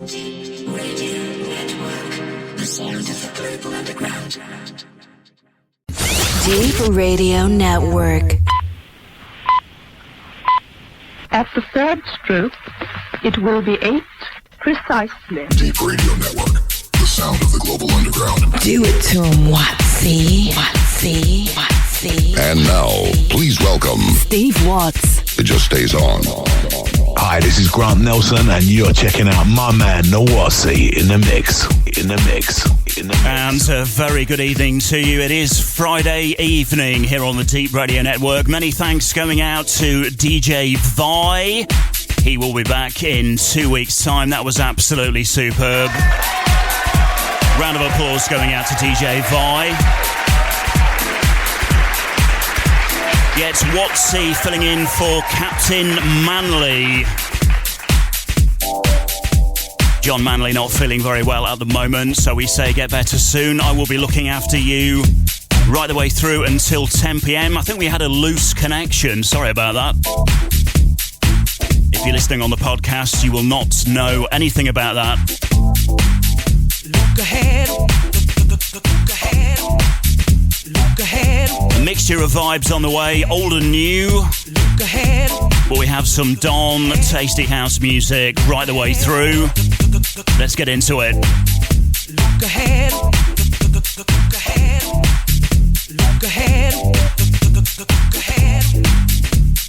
Radio Network, the sound of the global underground. Deep Radio Network. At the third stroke, it will be 8 precisely. Deep Radio Network, the sound of the global underground. Do it to him, Wattsy. Wattsy. Wattsy. And now, please welcome Steve Watts. It just stays on. Hi, this is Grant Nelson, and you're checking out my man, Wattsy, in the mix. And a very good evening to you. It is Friday evening here on the Deep Radio Network. Many thanks going out to DJ Vi. He will be back in 2 weeks' time. That was absolutely superb. Round of applause going out to DJ Vi. Yeah, it's Wattsy filling in for Captain Manley. John Manley not feeling very well at the moment, so we say get better soon. I will be looking after you right the way through until 10 p.m. I think we had a loose connection. Sorry about that. If you're listening on the podcast, you will not know anything about that. Look ahead. Look ahead. Look ahead. A mixture of vibes on the way, old and new. Look ahead. But we have some Don tasty house music right the way through. Let's get into it. Look ahead. Look ahead. Look ahead. Look ahead.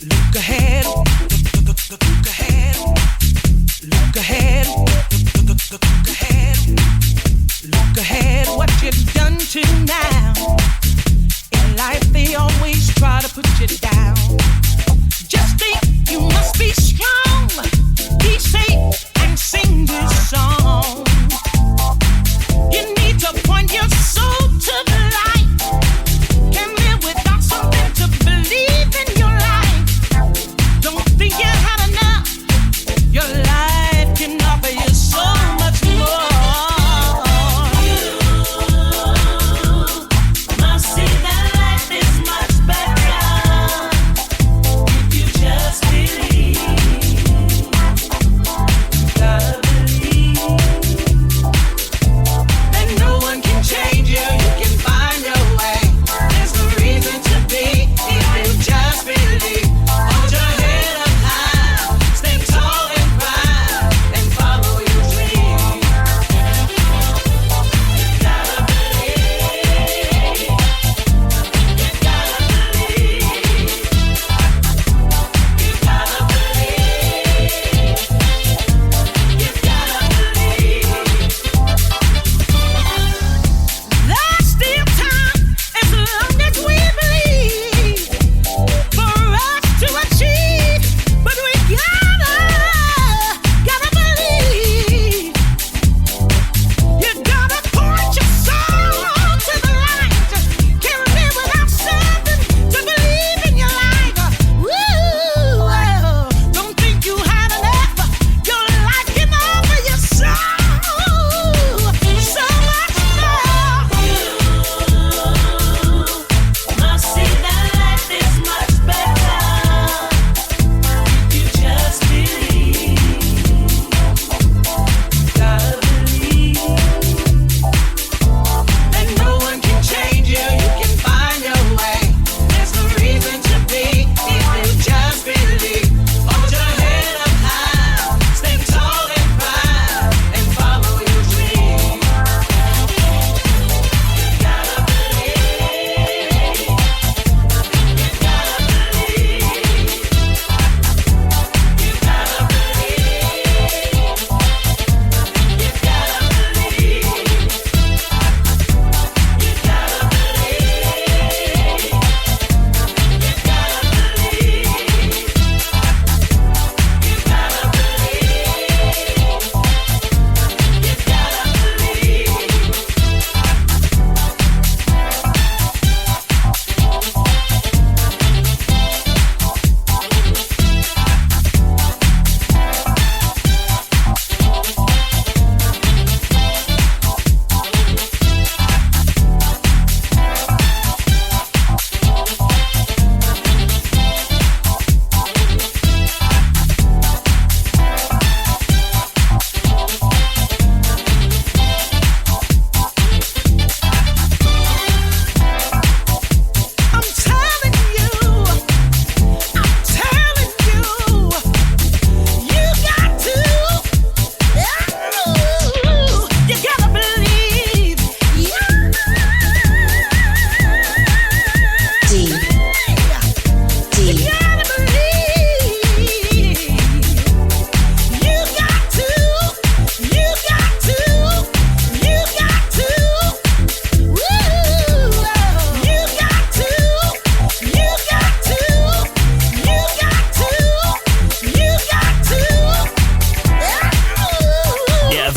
Look ahead. Look ahead. Look ahead. Look ahead. Look ahead. What you've done to now. In life they always try to put you down. Just think you must be strong. Be safe and sing this song. You need to point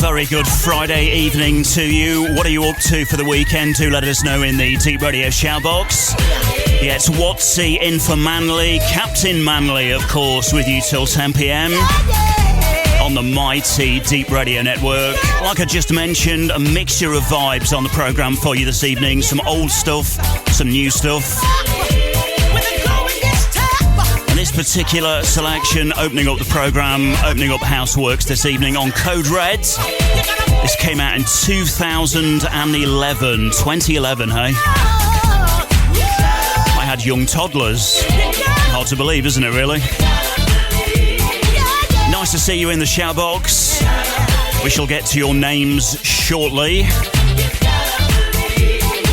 very good Friday evening to you. What are you up to for the weekend? Do let us know in the Deep Radio shout box. Yeah, it's Wattsy in for Manly. Captain Manly, of course, with you till 10 p.m. on the mighty Deep Radio Network. Like I just mentioned, a mixture of vibes on the programme for you this evening. Some old stuff, some new stuff. And this particular selection, opening up the programme, opening up Houseworks this evening on Code Red. This came out in 2011, hey? I had young toddlers. Hard to believe, isn't it, really? Nice to see you in the shout box. We shall get to your names shortly.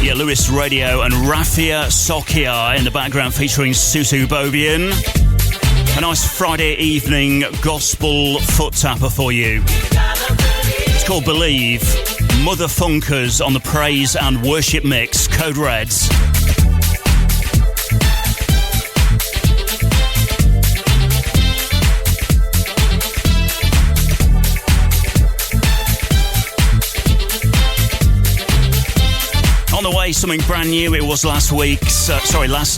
Yeah, Lewis Radio and Rafia Sokia in the background featuring Susu Bobian. A nice Friday evening gospel foot tapper for you. It's called Believe. Mother Funkers on the Praise and Worship Mix. Code Reds. On the way, something brand new. It was last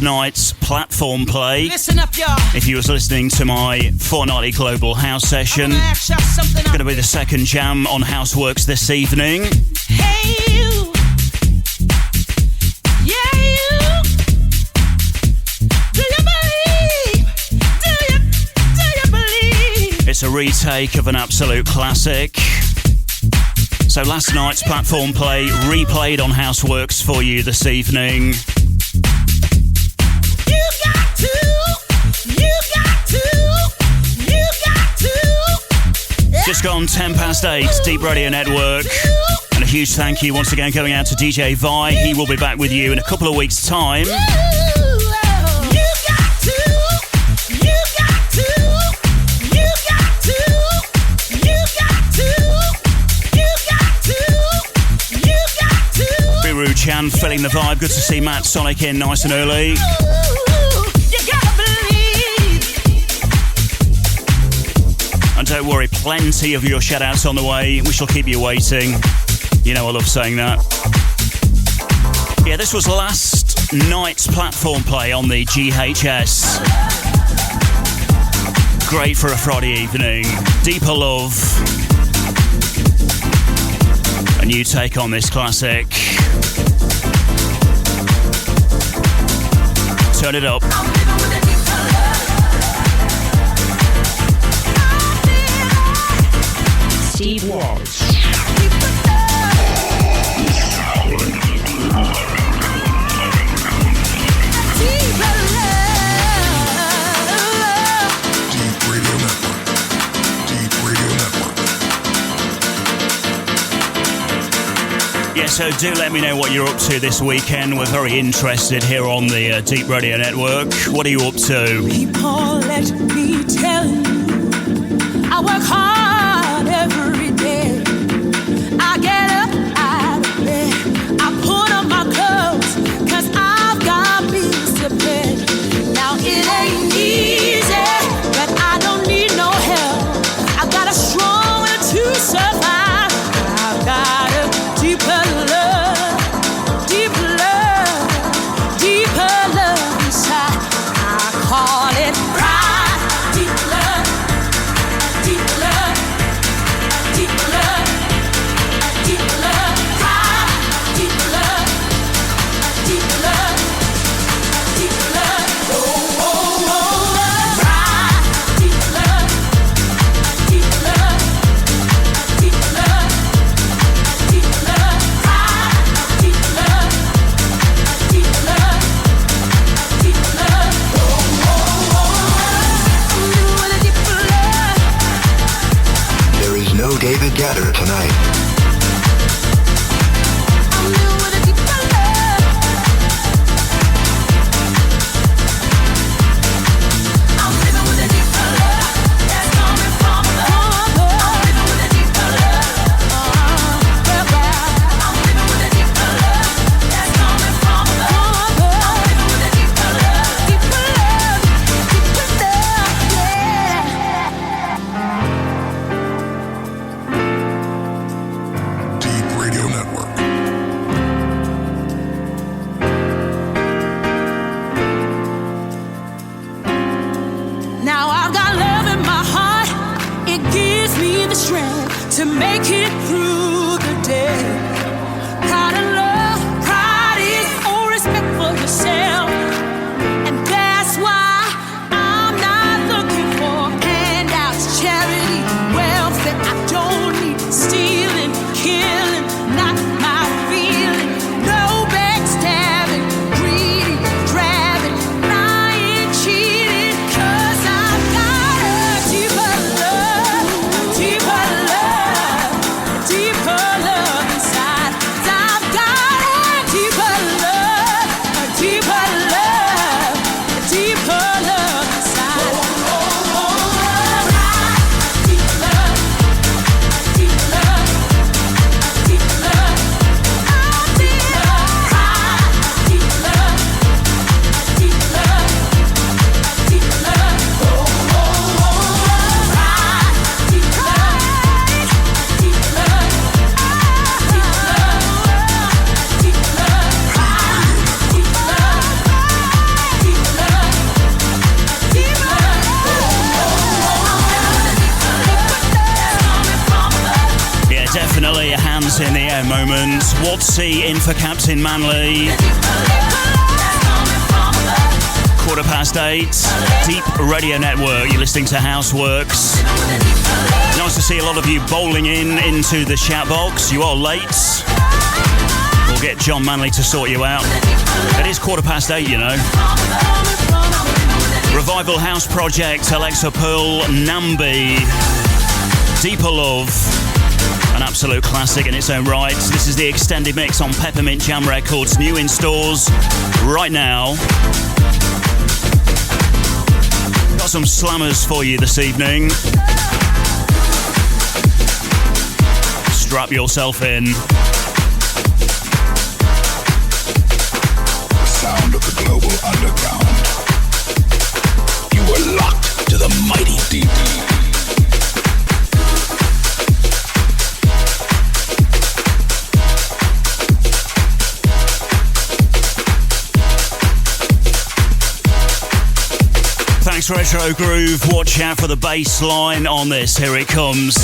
night's platform play. Listen up, y'all. If you was listening to my fortnightly global house session, it's going to be the second jam on Houseworks this evening. Hey, you. Yeah, you. Do you believe? Do you believe? It's a retake of an absolute classic. So last night's platform play replayed on Houseworks for you this evening. You got to. Just gone 10:08, Deep Radio Network. And a huge thank you once again going out to DJ Vi. He will be back with you in a couple of weeks' time. Biru Chan filling the vibe. Good to see Matt Sonic in nice and early. And don't worry, plenty of your shout-outs on the way. We shall keep you waiting. You know I love saying that. Yeah, this was last night's platform play on the GHS. Great for a Friday evening. Deeper Love. A new take on this classic. Turn it up. Steve Walsh. Yeah, so do let me know what you're up to this weekend. We're very interested here on the Deep Radio Network. What are you up to? People, let me tell you, I work hard every day. I get up out of bed, I put on my clothes, 'cause I've got bills to pay. Now it ain't easy, but I don't need no help. I got a strong will to survive. I've got a deeper love, deeper love, deeper love inside. I call it pride. Deep love, deep love, deep love, deep love, pride. Deep love, deep love, deep love. Oh, oh, oh, pride. Deep love, deep love, deep love, deep love, pride. Deep love, deep love, deep love. Oh, oh, oh, I'm doing a deeper love. There is no David Gatter tonight. I'm doing a deeper love. I'm living with a deeper love that's coming from above. I'm living with a deeper love. I'm living with a deeper love that's coming from above. I'm living with a deeper love, deeper love, deeper love, yeah. through the day. Pride and love, pride is all respect for yourself. And that's why I'm not looking for handouts, charity, wealth that I don't need. Stealing, killing, not my feeling. No backstabbing, greedy, grabbing, lying, cheating. 'Cause I've got a deeper love, deeper love, deeper love inside. 'Cause I've got a deeper love, a deeper love, a deeper love inside. Deep love, deep love, deep love, deep love, deep love, deep love, deep love, deep love, deep love, deep love, deep love. Yeah, definitely a hands in the air moment. Wattsy in for Captain Manly. 8:15. Deep Radio Network. You're listening to Houseworks. Nice to see a lot of you bowling into the shout box. You are late. We'll get John Manley to sort you out. It is 8:15, you know. Revival House Project, Alexa Pearl, Nambi. Deeper Love. An absolute classic in its own right. This is the extended mix on Peppermint Jam Records, new in stores right now. Got some slammers for you this evening. Strap yourself in. The sound of the global underground. You are locked to the mighty deep. Thanks, Retro Groove. Watch out for the bass line on this. Here it comes.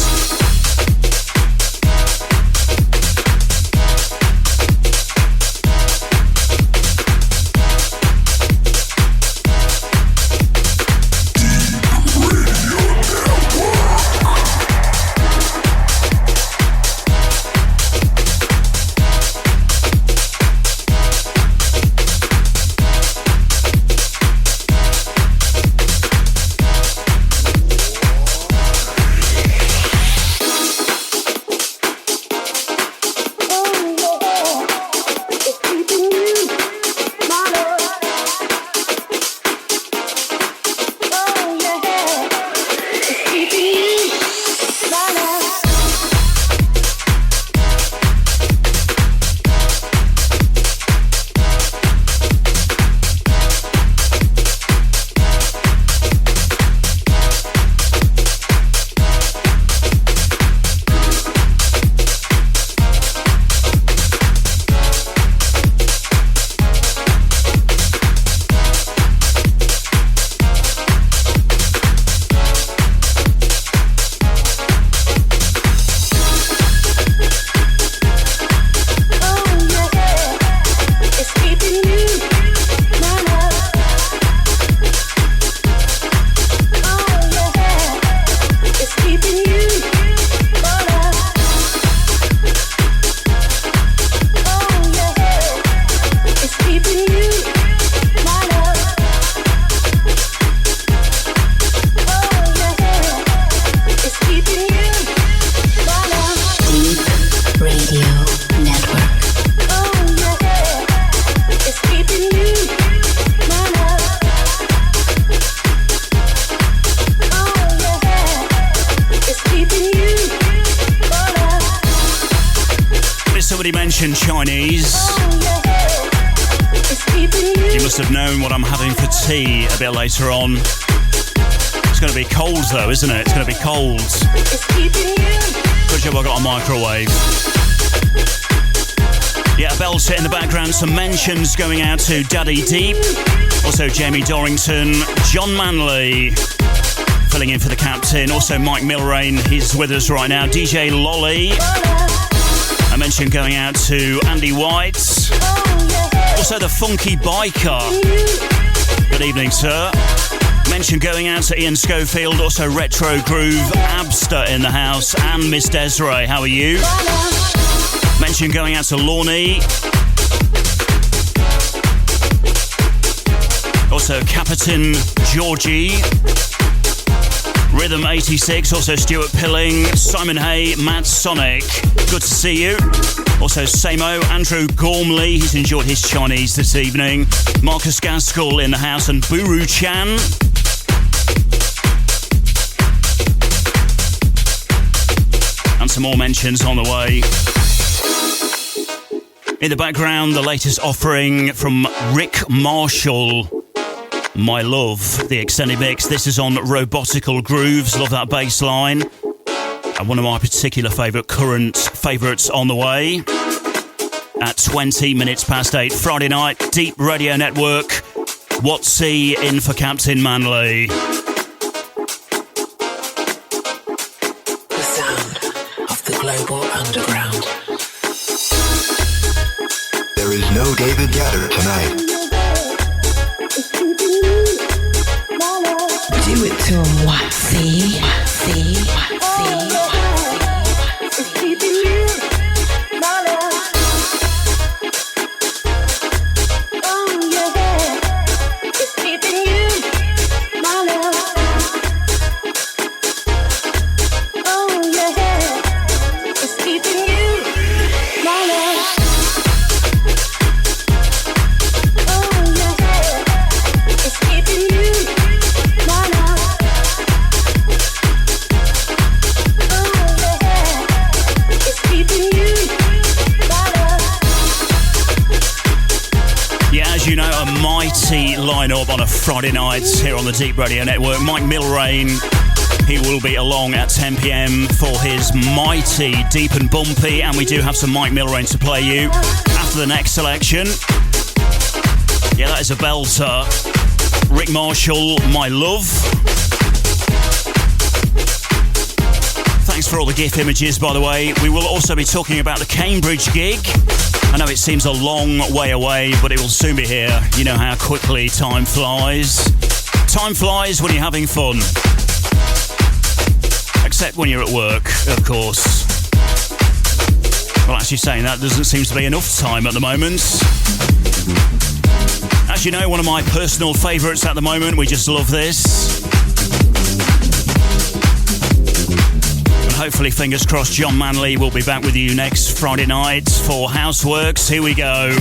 Mentioned Chinese. You must have known what I'm having for tea a bit later on. It's going to be cold though, isn't it? It's going to be cold. Good job I got a microwave. Yeah, a belter in the background. Some mentions going out to Daddy Deep. Also Jamie Dorrington, John Manley. filling in for the captain. Also Mike Milrain, he's with us right now. DJ Lolly. I mentioned going out to Andy White. Also the Funky Biker. Good evening, sir. Mention going out to Ian Schofield, also Retro Groove, Abster in the house, and Miss Desiree. How are you? Mention going out to Lorne. Also Capitan Georgie, Rhythm 86, also Stuart Pilling, Simon Hay, Matt Sonic. Good to see you. Also Samo, Andrew Gormley, he's enjoyed his Chinese this evening. Marcus Gaskell in the house and Buru Chan. And some more mentions on the way. In the background, the latest offering from Rick Marshall, My Love, the extended mix. This is on Robotical Grooves. Love that bass line. And one of my particular current favourites on the way. At 20 minutes past 8, Friday night, Deep Radio Network. Wattsy in for Captain Manley. The sound of the global underground. There is no David Guetta tonight. Do it to him, Wattsy. Wattsy. Wattsy. Line-up on a Friday night here on the Deep Radio Network. Mike Milrain, he will be along at 10 p.m. for his mighty Deep and Bumpy, and we do have some Mike Milrain to play you after the next selection. Yeah, that is a belter. Rick Marshall, My Love. Thanks for all the GIF images, by the way. We will also be talking about the Cambridge gig. I know it seems a long way away, but it will soon be here. You know how quickly time flies. Time flies when you're having fun. Except when you're at work, of course. Well, actually saying that, doesn't seem to be enough time at the moment. As you know, one of my personal favourites at the moment, we just love this. Hopefully, fingers crossed, John Manley will be back with you next Friday night for Houseworks. Here we go.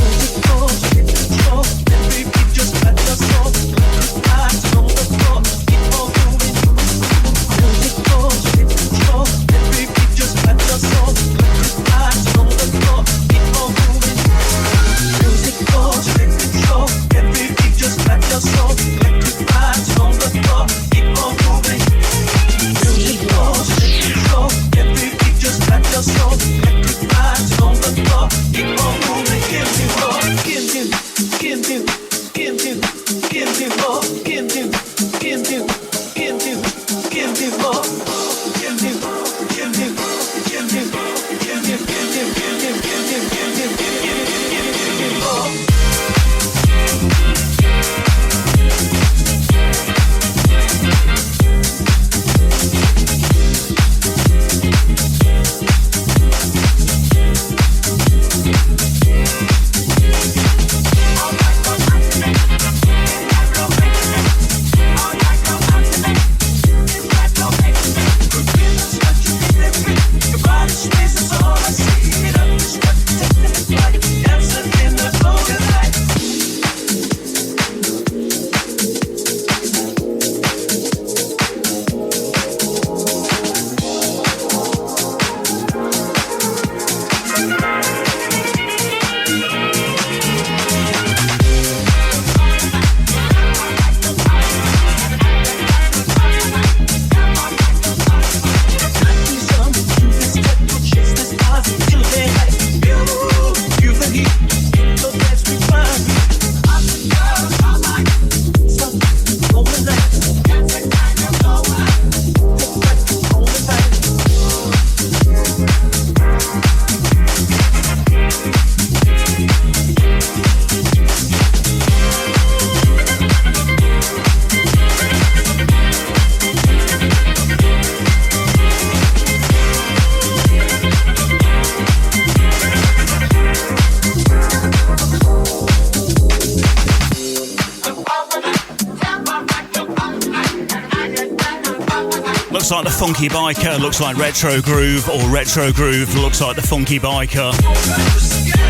looks like the funky biker looks like retro groove, or retro groove looks like the funky biker.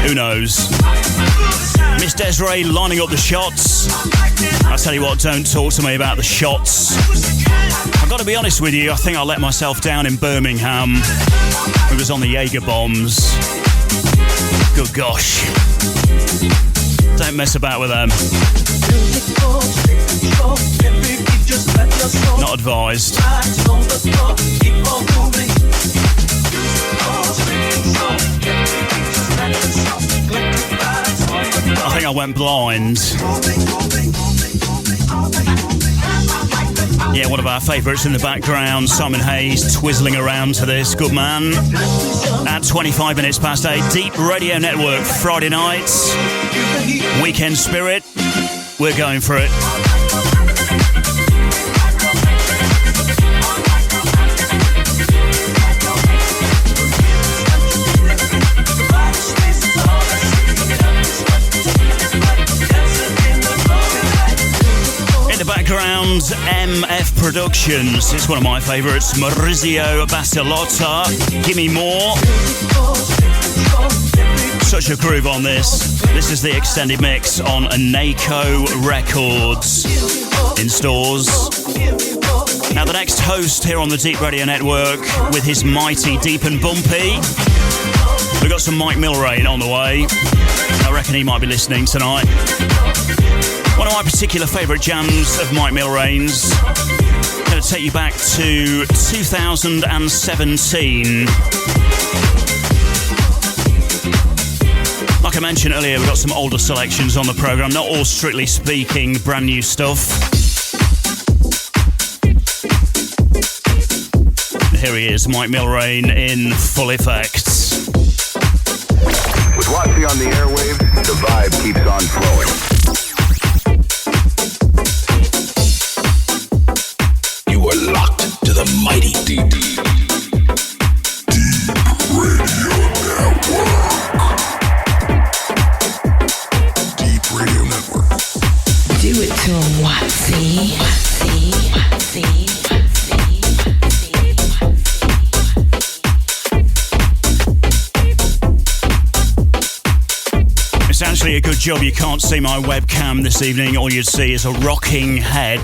Who knows? Miss Desiree lining up the shots. I tell you what, don't talk to me about the shots. I've got to be honest with you, I think I let myself down in Birmingham. It was on the Jaeger bombs. Good gosh. Don't mess about with them. Not advised. I think I went blind. Yeah, one of our favourites in the background, Simon Hayes, twizzling around to this. Good man. At 25 minutes past 8, Deep Radio Network, Friday nights. Weekend spirit. We're going for it. Background, MF Productions. It's one of my favourites. Maurizio Bastilotta. Gimme More. Such a groove on this. This is the extended mix on Anako Records in stores. Now the next host here on the Deep Radio Network with his mighty Deep and Bumpy. We've got some Mike Milrain on the way. I reckon he might be listening tonight. One of my particular favourite jams of Mike Milrain's. Going to take you back to 2017. Like I mentioned earlier, we've got some older selections on the programme, not all strictly speaking brand new stuff. Here he is, Mike Milrain in full effect. With Wattsy on the airwaves, the vibe keeps on flowing. Locked to the mighty Deep Radio Network. Deep Radio Network. Do it to him, Wattsy. Wattsy. Wattsy. It's actually a good job you can't see my webcam this evening. All you'd see is a rocking head.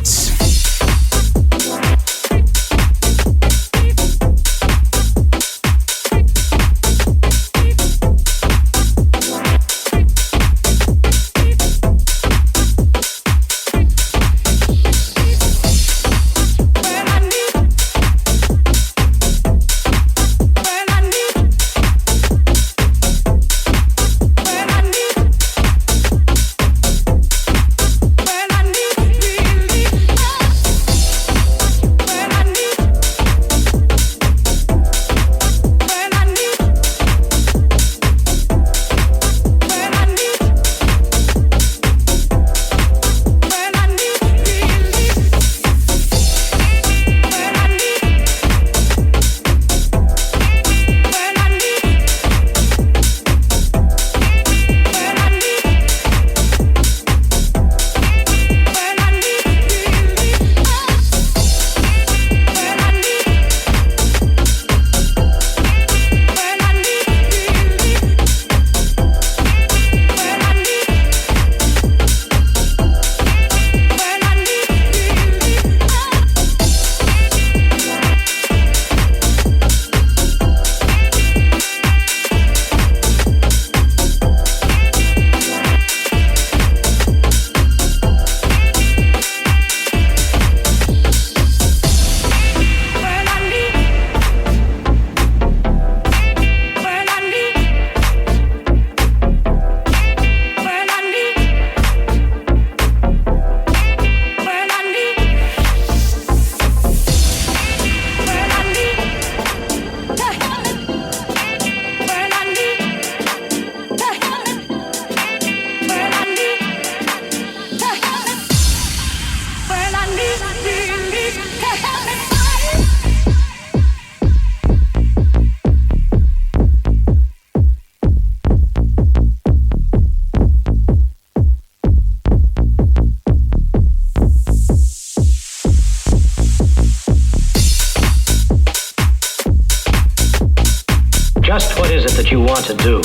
What is it that you want to do?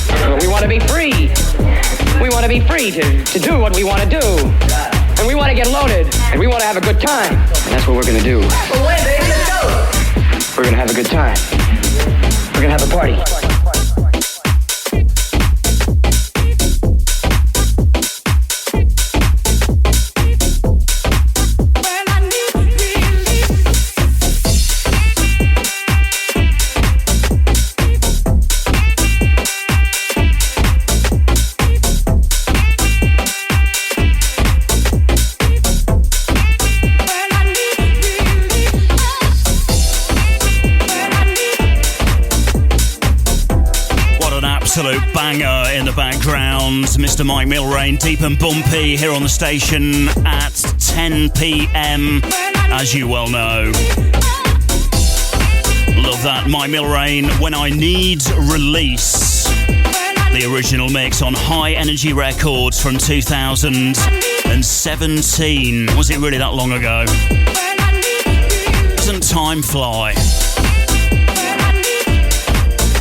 Well, we want to be free. We want to be free to do what we want to do. And we want to get loaded. And we want to have a good time. And that's what we're going to do. Well, wait, baby, let's go. We're going to have a good time. We're going to have a party. Absolute banger in the background. Mr. Mike Milrain, deep and bumpy here on the station at 10 p.m. as you well know. Love that. Mike Milrain, When I Need Release. The original mix on High Energy Records from 2017. Was it really that long ago? Doesn't time fly?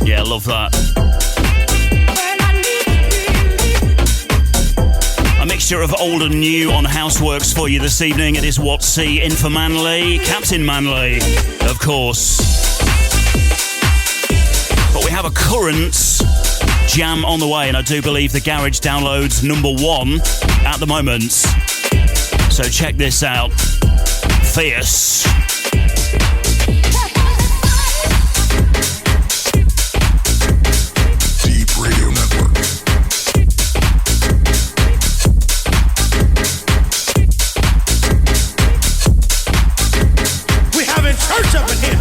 Yeah, love that. A mixture of old and new on Houseworks for you this evening. It is Wattsy in for Manley, Captain Manley, of course. But we have a current jam on the way, and I do believe the Garage Download's #1 at the moment. So check this out. Fierce. Church up in here.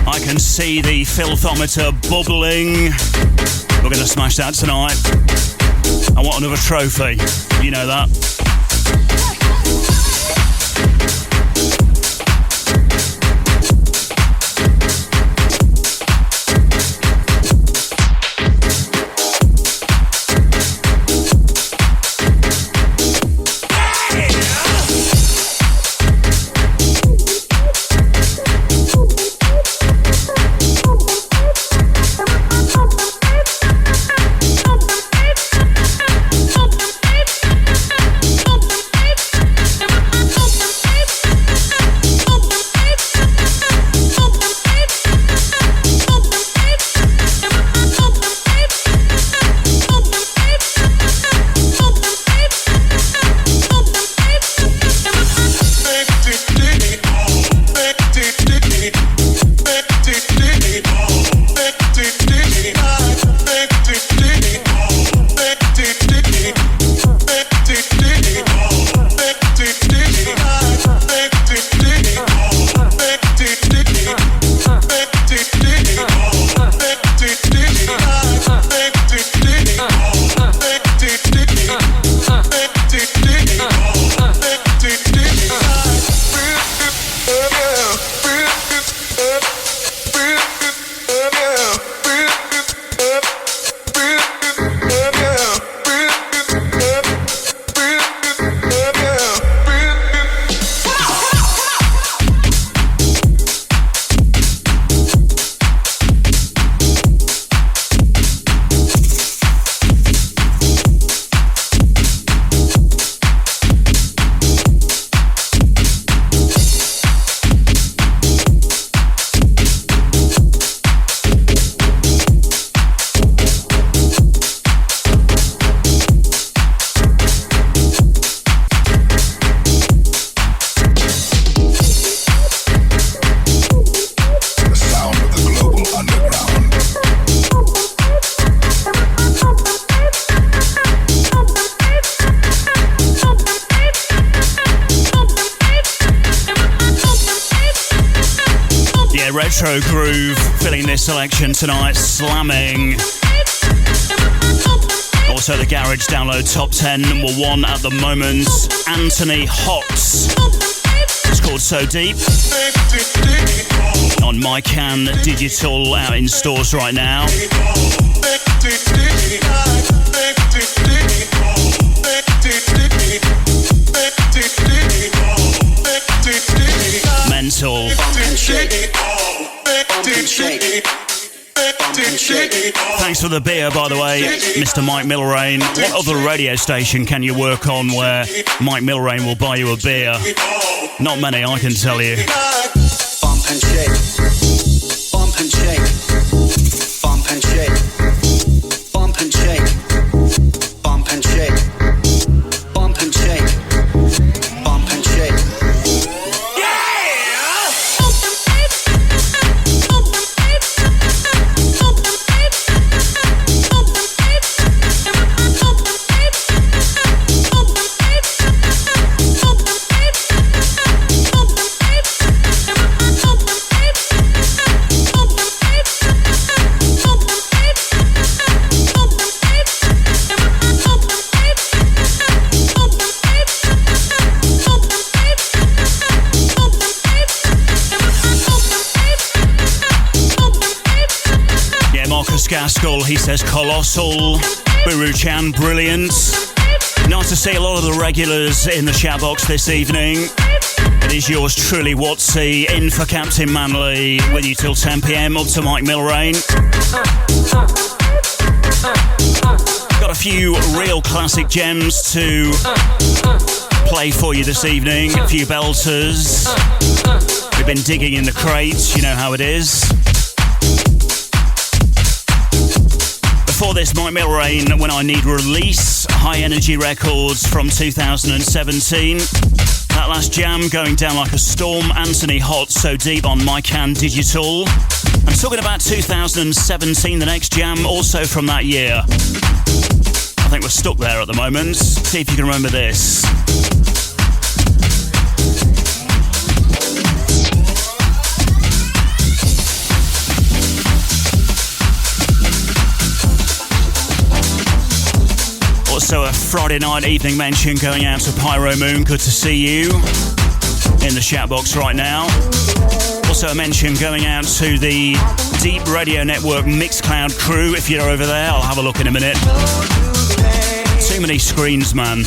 I can see the filthometer bubbling. We're going to smash that tonight. I want another trophy. You know that. Retro groove filling this selection tonight, slamming. Also the Garage Download Top 10, #1 at the moment, Anthony Hotz. It's called So Deep. On MyCan Digital, out in stores right now. Mental. Bump and shake. Bump and shake. Bump and shake. Thanks for the beer, by the way, Mr. Mike Milrain. What other radio station can you work on where Mike Milrain will buy you a beer? Not many, I can tell you. Bump and shake. Bump and shake. Bump and shake. Bump and shake. Bump and shake. Bump and shake. Bump and shake. Gaskell, he says colossal. Buru Chan, brilliant. Nice to see a lot of the regulars in the shout box this evening. It is yours truly, Wattsy, in for Captain Manley, with you till 10 p.m. up to Mike Milrain. Got a few real classic gems to play for you this evening. A few belters. We've been digging in the crates, you know how it is. Before this, Mike Milrain, When I Need Release, High Energy Records from 2017. That last jam going down like a storm, Anthony Hot, So Deep on My Can Digital. I'm talking about 2017, the next jam, also from that year. I think we're stuck there at the moment. See if you can remember this. Also a Friday night evening mention going out to Pyro Moon. Good to see you in the chat box right now. Also a mention going out to the Deep Radio Network Mixcloud crew. If you're over there, I'll have a look in a minute. Too many screens, man.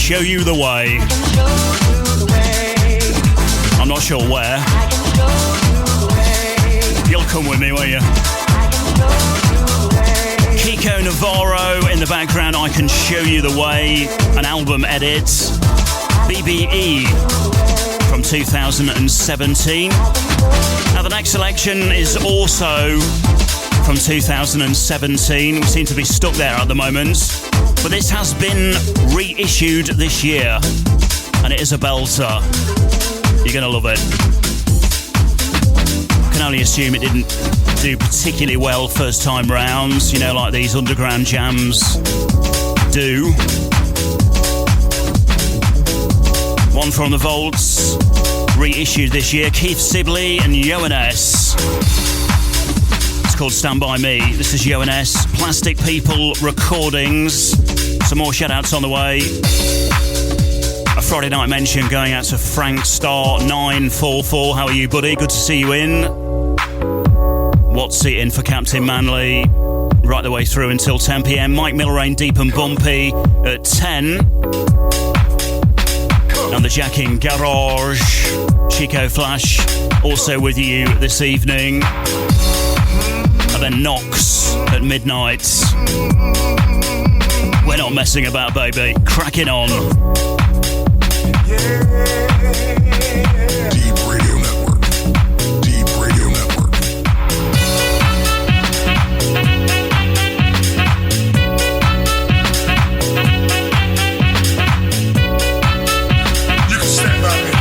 show you the way. I'm not sure where. You'll come with me, won't you? Kiko Navarro in the background, I Can Show You the Way, an album edit. BBE from 2017. Now the next selection is also from 2017. We seem to be stuck there at the moment. But this has been reissued this year, and it is a belter. You're going to love it. I can only assume it didn't do particularly well first time rounds, you know, like these underground jams do. One from the Vaults, reissued this year, Keith Sibley and Johannes. It's called Stand By Me. This is Johannes, Plastic People Recordings. Some more shout-outs on the way. A Friday night mention going out to Frank Star 944. How are you, buddy? Good to see you in. Wattsy in for Captain Manley, right the way through until 10 p.m. Mike Milrain, Deep and Bumpy at 10. And the Jacking Garage, Chico Flash, also with you this evening. And then Knox at midnight. We're not messing about, baby. Cracking on. Deep Radio Network. Deep Radio Network. You can stand by me.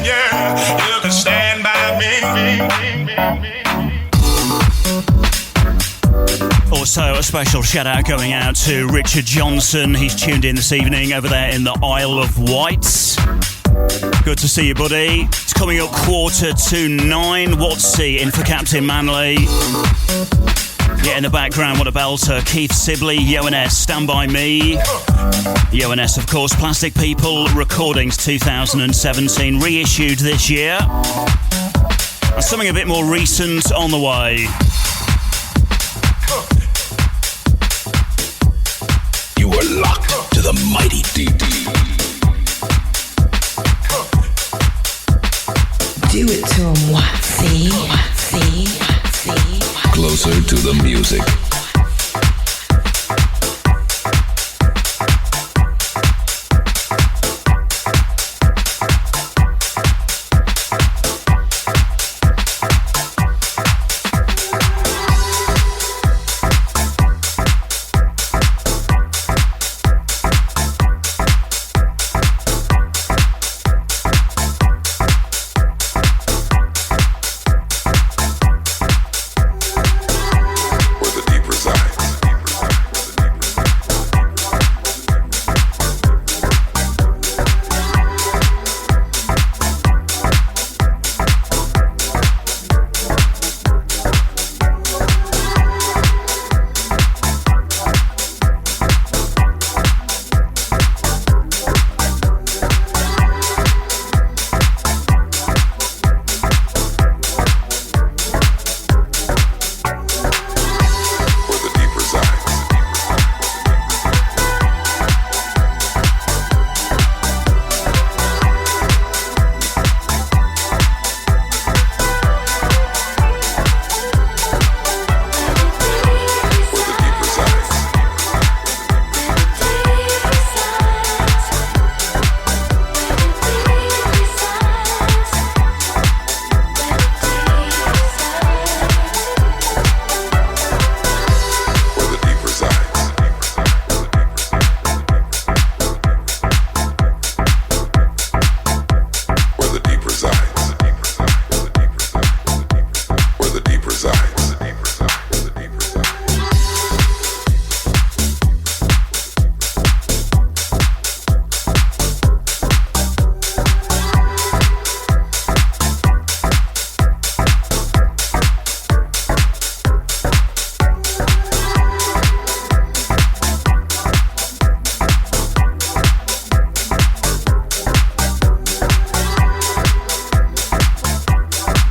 Yeah, you can stand by me. Also, a special shout out going out to Richard Johnson. He's tuned in this evening over there in the Isle of Wight. Good to see you, buddy. It's coming up 8:45. Wattsy in for Captain Manley. Yeah, in the background, what a belter. Keith Sibley, Yo&S, Stand By Me. Yo&S, of course, Plastic People Recordings 2017, reissued this year. And something a bit more recent on the way. You are locked to the mighty DD. Do it to him, Wattsy. Wattsy. Wattsy. Closer to the music.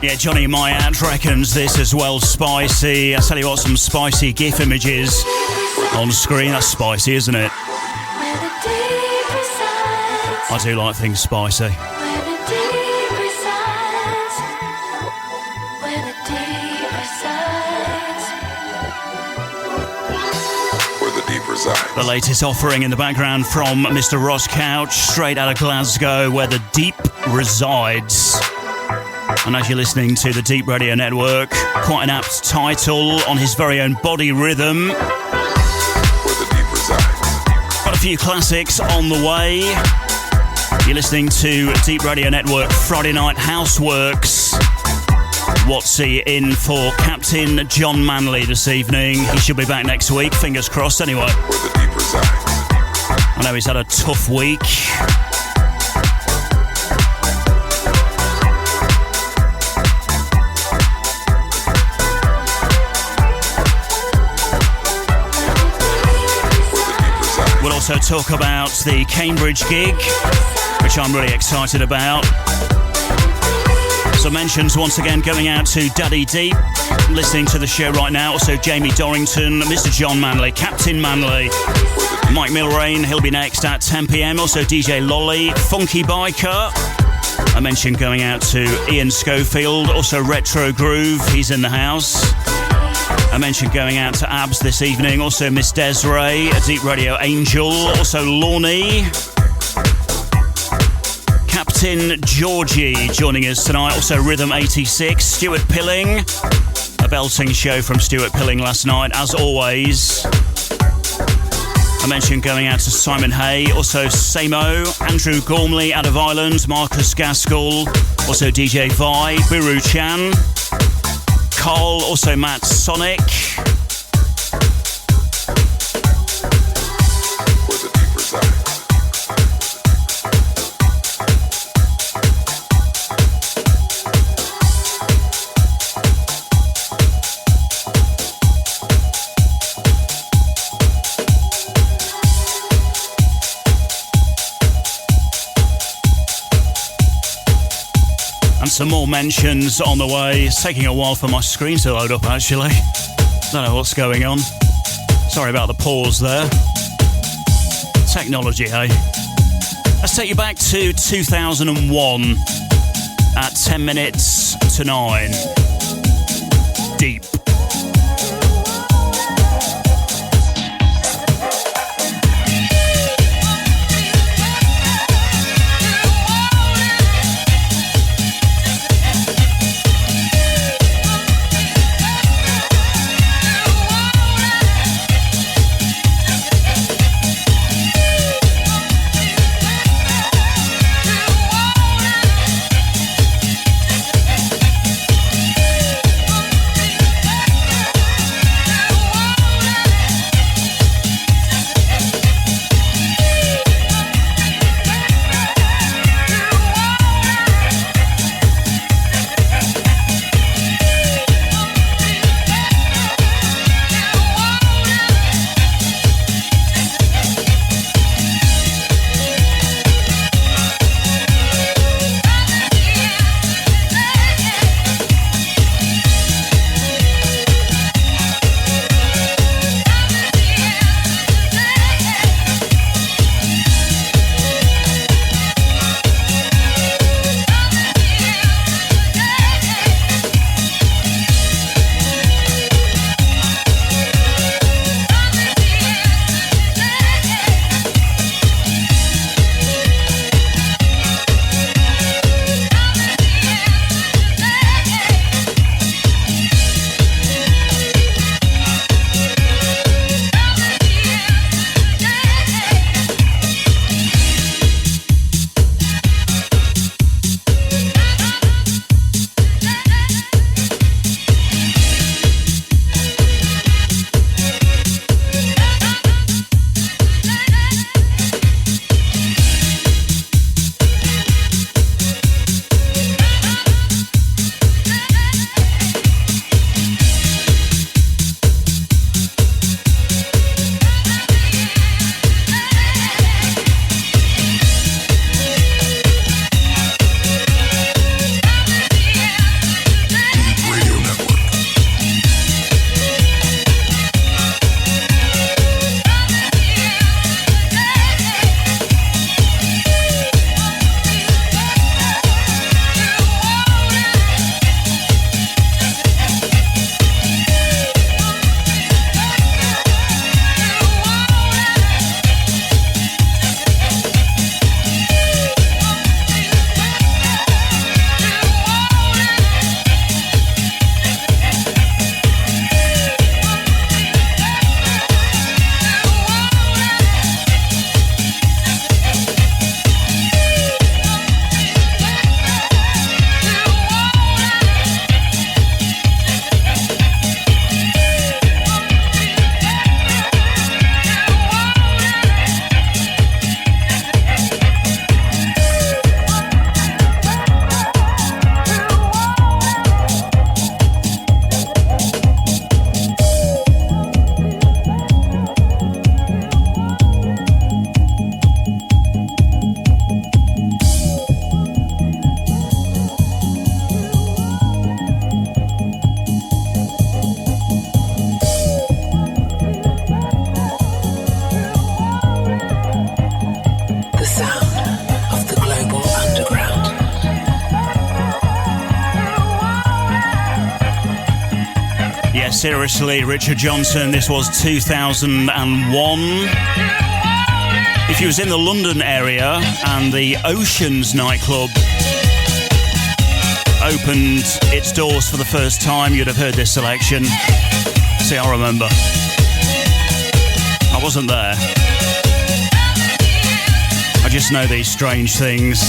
Yeah, Johnny Myat reckons this as well spicy. I tell you what, some spicy GIF images on screen. That's spicy, isn't it? I do like things spicy. The latest offering in the background from Mr. Ross Couch, straight out of Glasgow, where the deep resides. And as you're listening to the Deep Radio Network, quite an apt title on his very own body rhythm. Got a few classics on the way. You're listening to Deep Radio Network Friday Night Houseworks. Wattsy in for Captain John Manley this evening. He should be back next week, fingers crossed anyway. I know he's had a tough week. We'll also talk about the Cambridge gig, which I'm really excited about. Some mentions once again going out to Daddy Deep, listening to the show right now. Also Jamie Dorrington, Mr. John Manley, Captain Manley, Mike Milrain, he'll be next at 10 p.m. Also DJ Lolly, Funky Biker. A mention going out to Ian Schofield. Also Retro Groove, he's in the house. A mention going out to Abs this evening. Also Miss Desiree, a Deep Radio Angel. Also Lorne. Captain Georgie joining us tonight. Also Rhythm 86. Stuart Pilling. A belting show from Stuart Pilling last night, as always. A mention going out to Simon Hay. Also Samo. Andrew Gormley out of Ireland. Marcus Gaskell. Also DJ Vi. Biru Chan. Carl, also Matt Sonic. Some more mentions on the way. It's taking a while for my screen to load up, actually. Don't know what's going on. Sorry about the pause there. Technology, hey? Let's take you back to 2001 at 10 minutes to 9. Deep. Seriously, Richard Johnson, this was 2001. If you was in the London area and the Oceans nightclub opened its doors for the first time, you'd have heard this selection. See, I remember. I wasn't there. I just know these strange things.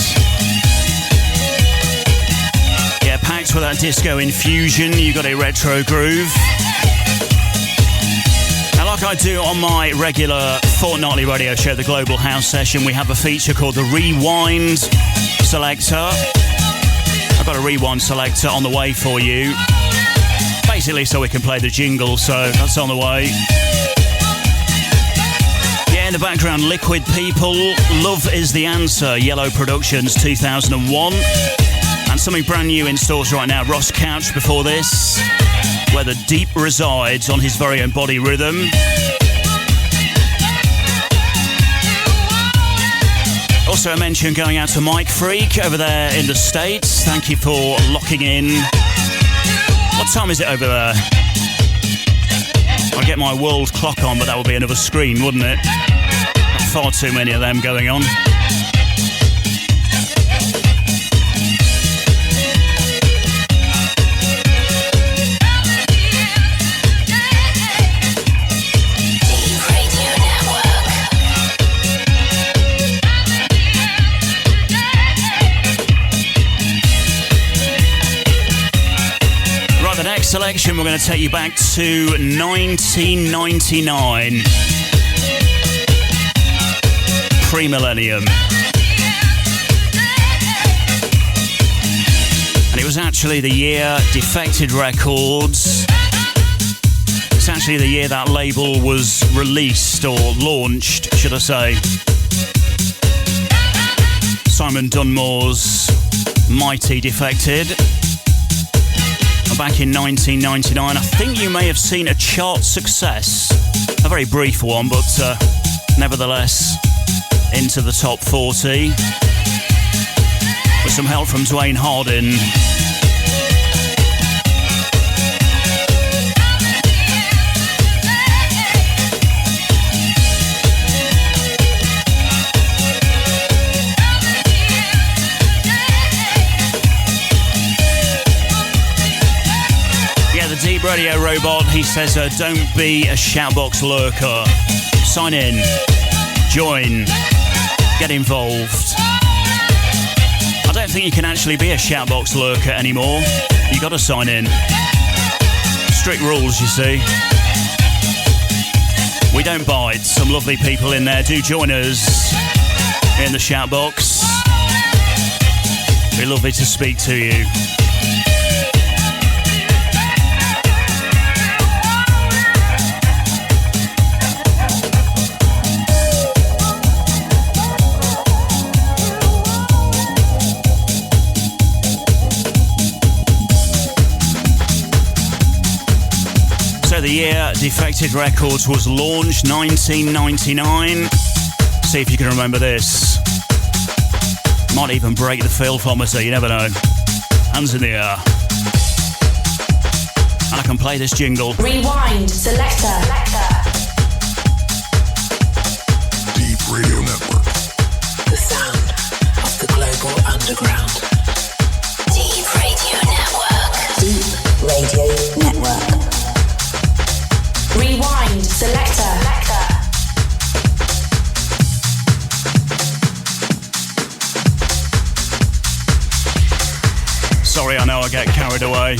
Yeah, packed with that disco infusion, you got a retro groove. Now, like I do on my regular fortnightly radio show, the Global House Session, we have a feature called the Rewind Selector. I've got a Rewind Selector on the way for you. Basically so we can play the jingle, so that's on the way. Yeah, in the background, Liquid People, Love is the Answer, Yellow Productions, 2001. And something brand new in stores right now. Ross Couch before this, where the deep resides on his very own body rhythm. Also a mention going out to Mike Freak over there in the States. Thank you for locking in. What time is it over there? I'll get my world clock on, but that would be another screen, wouldn't it? Far too many of them going on. Selection, we're going to take you back to 1999, pre-millennium, and it was actually the year Defected Records, it's actually the year that label was released or launched, should I say. Simon Dunmore's Mighty Defected. Back in 1999, I think you may have seen a chart success, a very brief one, but nevertheless into the top 40 with some help from Dwayne Hardin. Deep Radio Robot, he says, don't be a shoutbox lurker. Sign in, join, get involved. I don't think you can actually be a shoutbox lurker anymore. You got to sign in. Strict rules, you see. We don't bite. Some lovely people in there do join us in the shoutbox. Be lovely to speak to you. The year Defected Records was launched, 1999. See if you can remember this. Might even break the filthometer, you never know. Hands in the air. And I can play this jingle. Rewind, selector. Deep Radio Network. The sound of the global underground. Deep Radio Network. Deep Radio Network. Rewind, selector. Sorry, I know I get carried away.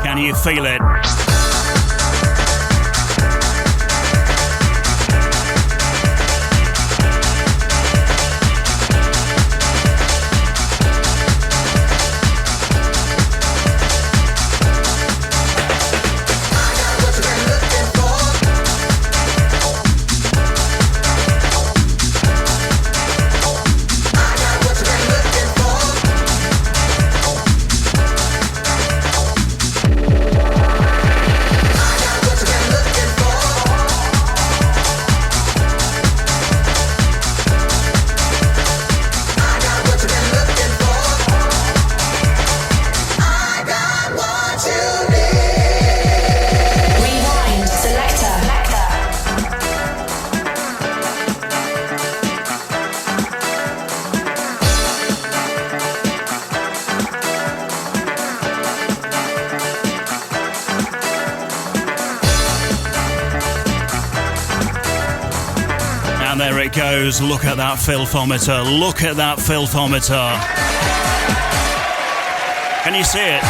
Can you feel it? And there it goes. Look at that filthometer. Look at that filthometer. Can you see it?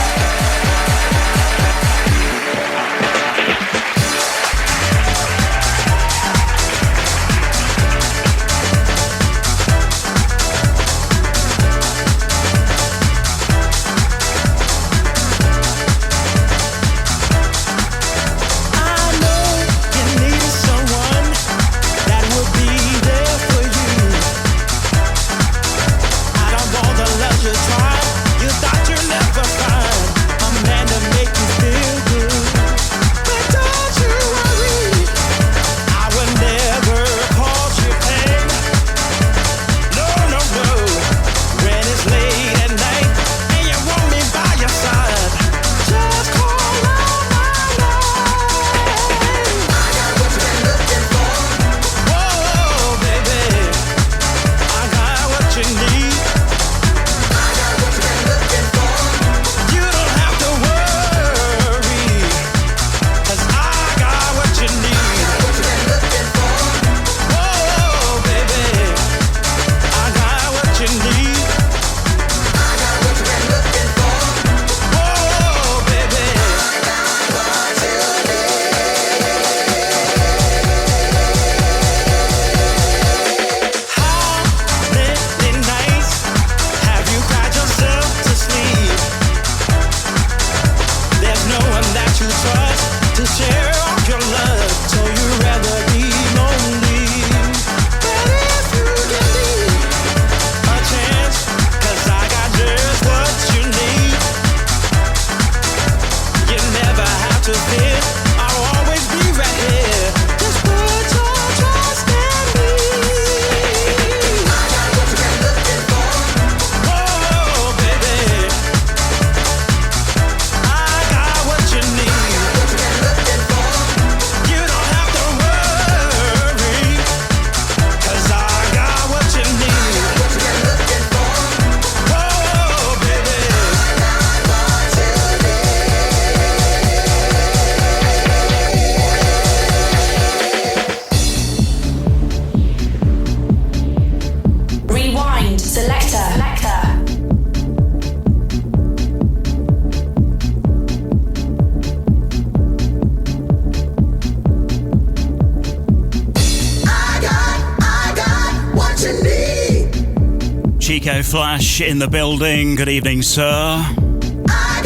Flash in the building. Good evening, sir. I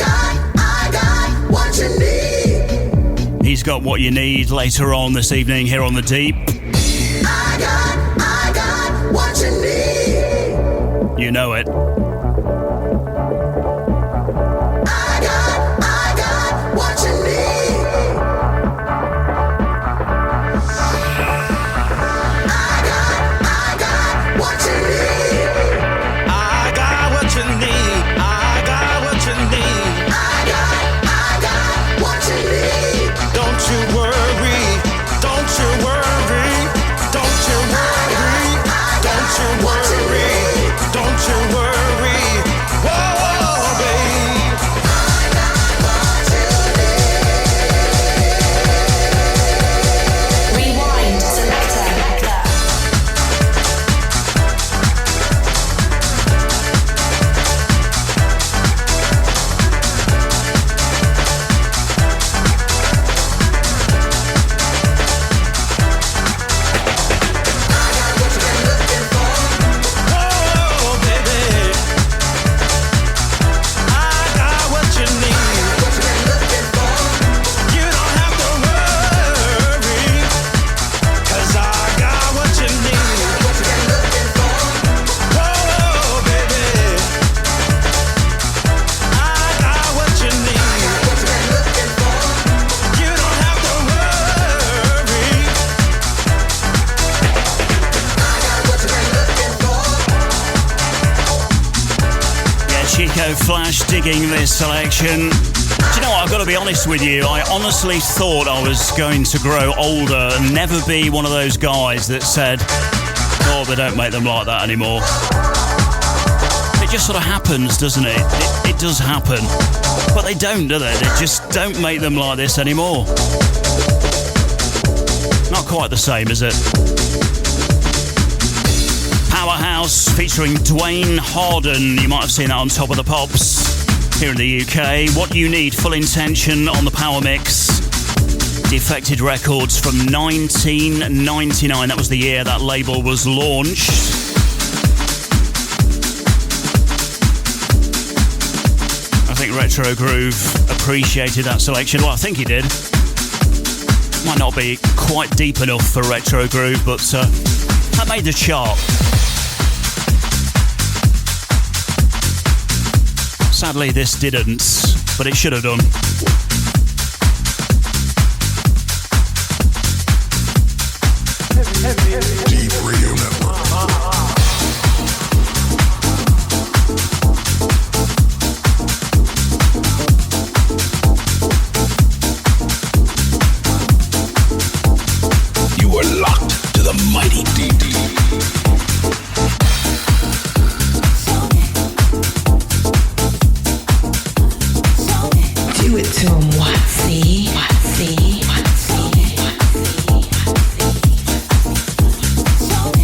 got what you need. He's got what you need later on this evening here on The Deep. I got what you need. You know it. I got what you need. I got what you need. Flash digging this selection. Do you know what? I've got to be honest with you. I honestly thought I was going to grow older and never be one of those guys that said, oh, they don't make them like that anymore. It just sort of happens, doesn't it? It does happen. But they don't, do they? They just don't make them like this anymore. Not quite the same, is it? Powerhouse featuring Dwayne Harden. You might have seen that on Top of the Pops here in the UK. What You Need, Full Intention on the Power Mix. Defected Records from 1999. That was the year that label was launched. I think Retro Groove appreciated that selection. Well, I think he did. Might not be quite deep enough for Retro Groove, but that made the chart. Sadly, this didn't, but it should have done. Deep Radio Network. You are locked to the mighty DD. Do it to him, Wattsy. Wattsy. Wattsy. Wattsy.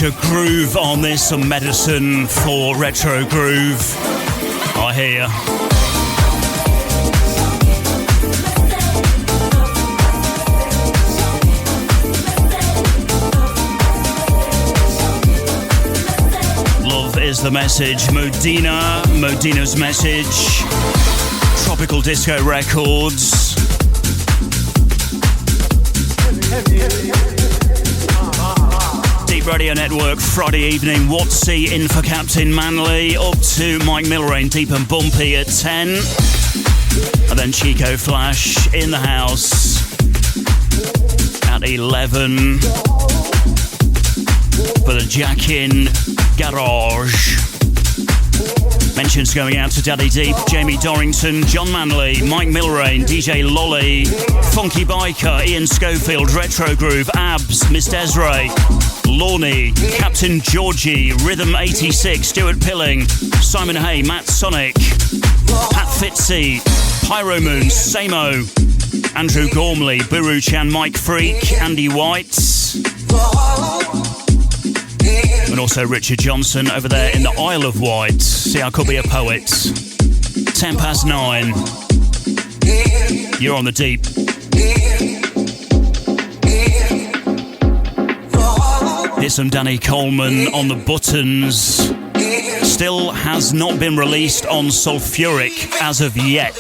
to groove on this, some medicine for retro groove. I hear. Love is the message. Modina's message. Tropical Disco Records. Deep Radio Network, Friday evening. Wattsy in for Captain Manly. Up to Mike Millrain, Deep and Bumpy at 10. And then Chico Flash in the house at 11 for the Jack In Garage. Mentions going out to Daddy Deep, Jamie Dorrington, John Manley, Mike Millrain, DJ Lolly, Funky Biker, Ian Schofield, Retro Groove, Abs, Miss Desiree, Lorney, Captain Georgie, Rhythm 86, Stuart Pilling, Simon Hay, Matt Sonic, Pat Fitzy, Pyro Moon, Samo, Andrew Gormley, Buru Chan, Mike Freak, Andy White, and also Richard Johnson over there in the Isle of Wight. See, I could be a poet. 10 past 9. You're on the Deep. Here's some Danny Coleman on the buttons. Still has not been released on Sulfuric as of yet.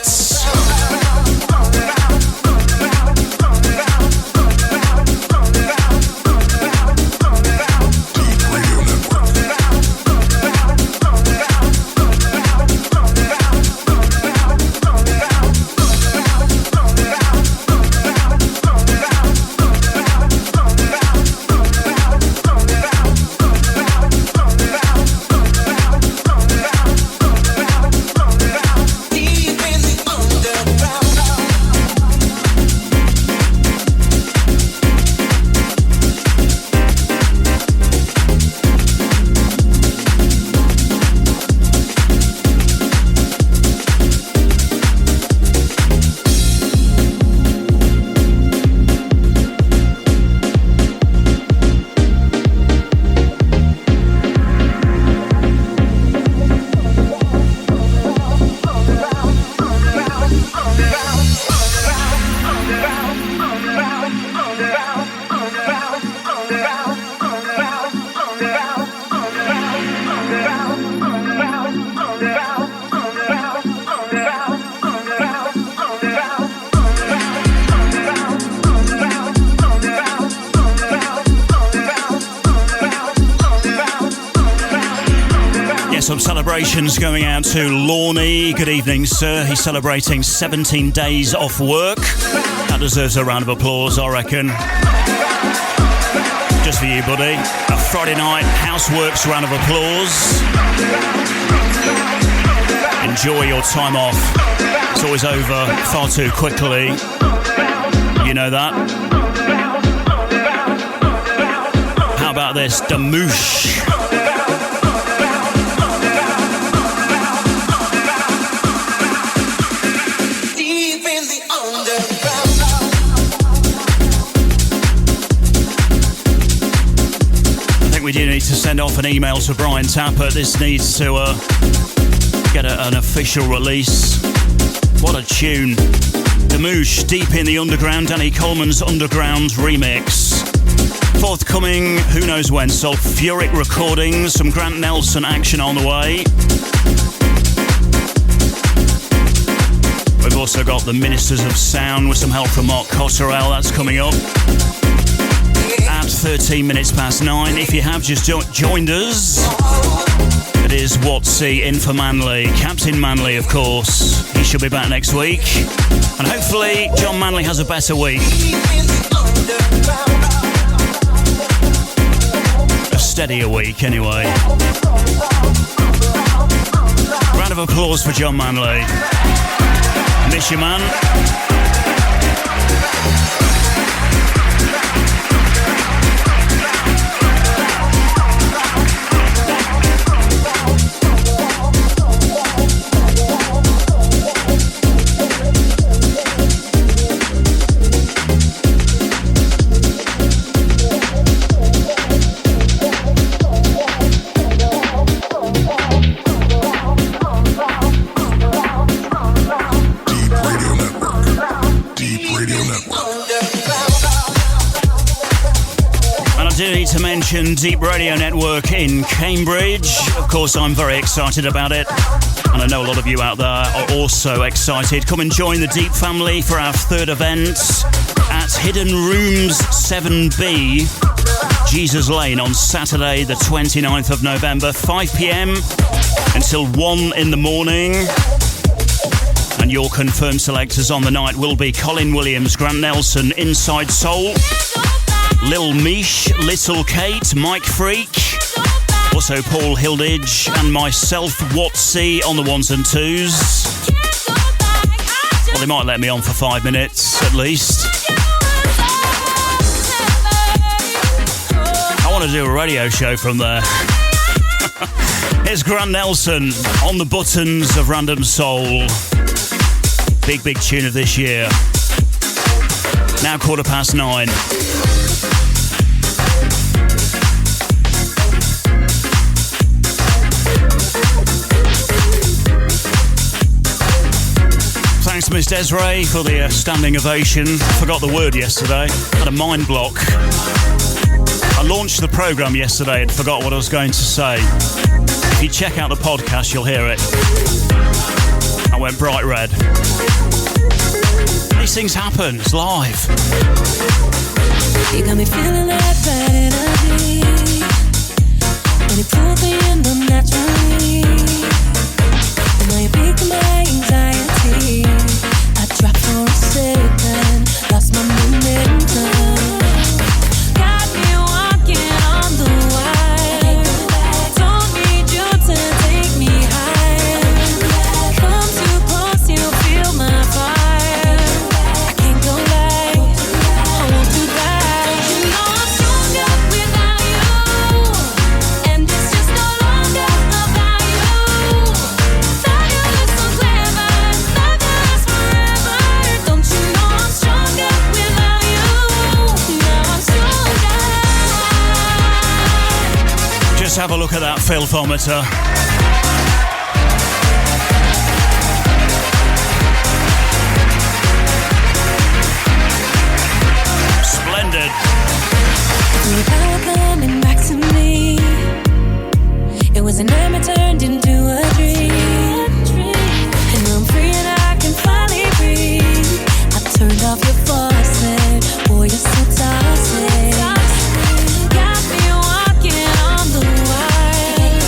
Some celebrations going out to Lorney. Good evening, sir. He's celebrating 17 days off work. That deserves a round of applause, I reckon. Just for you, buddy. A Friday night houseworks round of applause. Enjoy your time off. It's always over far too quickly. You know that. How about this? Damoosh. We do need to send off an email to Brian Tapper. This needs to get an official release. What a tune. Damoosh, Deep in the Underground, Danny Coleman's Underground remix. Forthcoming, who knows when, Sulfuric Recordings, some Grant Nelson action on the way. We've also got the Ministers of Sound with some help from Mark Cotterell. That's coming up. 13 minutes past 9. If you have just joined us, it is Wattsy in for Manly. Captain Manly, of course. He should be back next week. And hopefully John Manley has a better week. A steadier week, anyway. Round of applause for John Manley. Miss you, man. do need to mention Deep Radio Network in Cambridge. Of course, I'm very excited about it, and I know a lot of you out there are also excited. Come and join the Deep family for our third event at Hidden Rooms 7B, Jesus Lane, on Saturday the 29th of November, 5 p.m. until 1 in the morning. And your confirmed selectors on the night will be Colin Williams, Grant Nelson, Inside Soul, Lil Mish, Little Kate, Mike Freak, also Paul Hilditch, and myself, Wattsy, on the ones and twos. Well, they might let me on for 5 minutes at least. I want to do a radio show from there. Here's Grant Nelson on the buttons of Random Soul. Big tune of this year. Now 9:15. Thanks to Miss Desiree for the standing ovation. Forgot the word yesterday. Had a mind block. I launched the programme yesterday and forgot what I was going to say. If you check out the podcast, you'll hear it. I went bright red. These things happen. It's live. You got me feeling that bad energy, and it pulls me in naturally. And now you pick my anxiety. I dropped for a second, lost my momentum. Got me walking on the wire. Don't need you to take me higher. Come too close, you feel my fire. I can't go back, I won't do that. You know I'm stronger without you, and it's just no longer about you. Fabulous, so clever, fabulous forever. Don't you know I'm stronger without you? Now I'm stronger. Just have a look at that filthometer. Splendid. Feel the power coming back to me. It was a nightmare turned into a dream. And now I'm free and I can finally breathe. I turned off your faucet, boy, you're so toxic. Got me walking on the wire.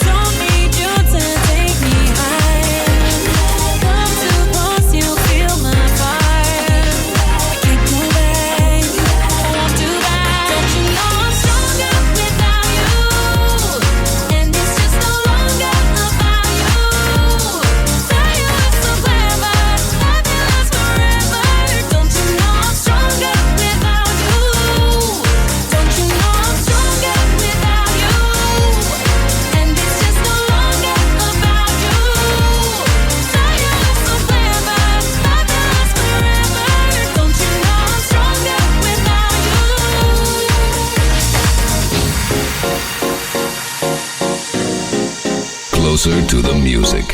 Don't need you to take me higher. Come too close, you feel my fire. I can't go back, I won't do that. Don't you know I'm stronger without you, and it's just no longer about you. Fabulous, so clever, fabulous forever. Don't you know I'm stronger without you? Don't you know I'm stronger without you, and it's just no longer about you. Fabulous, so clever, fabulous forever. Don't you know I'm stronger without you? Closer to the music.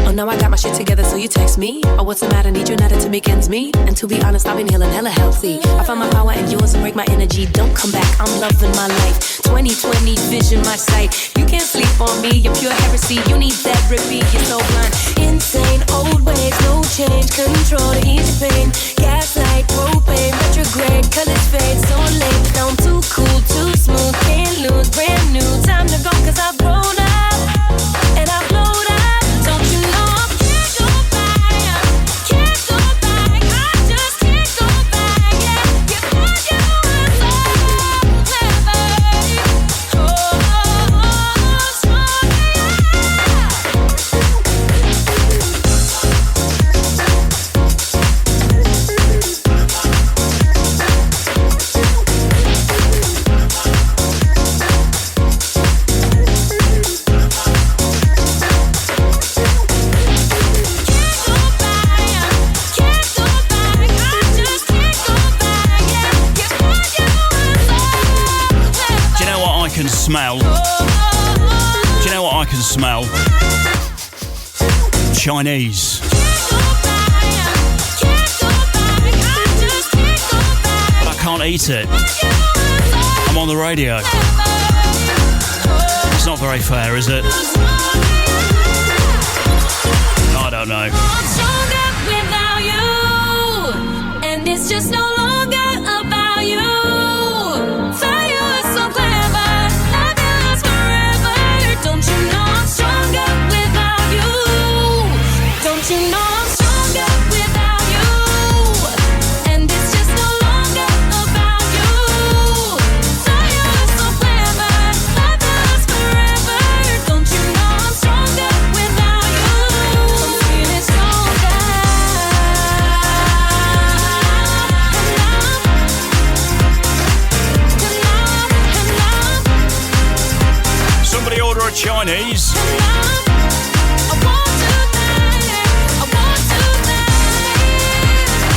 Oh, now I got my shit together, so you text me. Oh, what's the matter? Need your nada to make ends meet. And to be honest, I've been healing hella healthy. I found my power and yours and break my energy. Don't come back, I'm loving my life. 2020 vision, my sight. You can't sleep on me, you're pure heresy. You need therapy, you're so blind. Insane, old ways, no change. Control to ease your pain. Gaslight, propane, retrograde, colors fade. So late, down too cool, too smooth. Can't lose, brand new. Time to go, cause I've grown up. And I've blown up. Don't you know I can't go back? Can't go back. I just can't go back. Yeah, you thought you were so clever. Oh, stronger. Smell. Do you know what I can smell? Chinese. But I can't can't eat it. I'm on the radio. It's not very fair, is it? I don't know. I'm stronger without you, and it's just no longer about you. Fire is so clever, love you lasts forever. Don't you know I'm stronger without you? Don't you know I'm stronger without you? And it's just no longer about you. Fire is so clever, love you lasts forever. Don't you know I'm stronger without you? I'm feeling stronger. Somebody order a Chinese.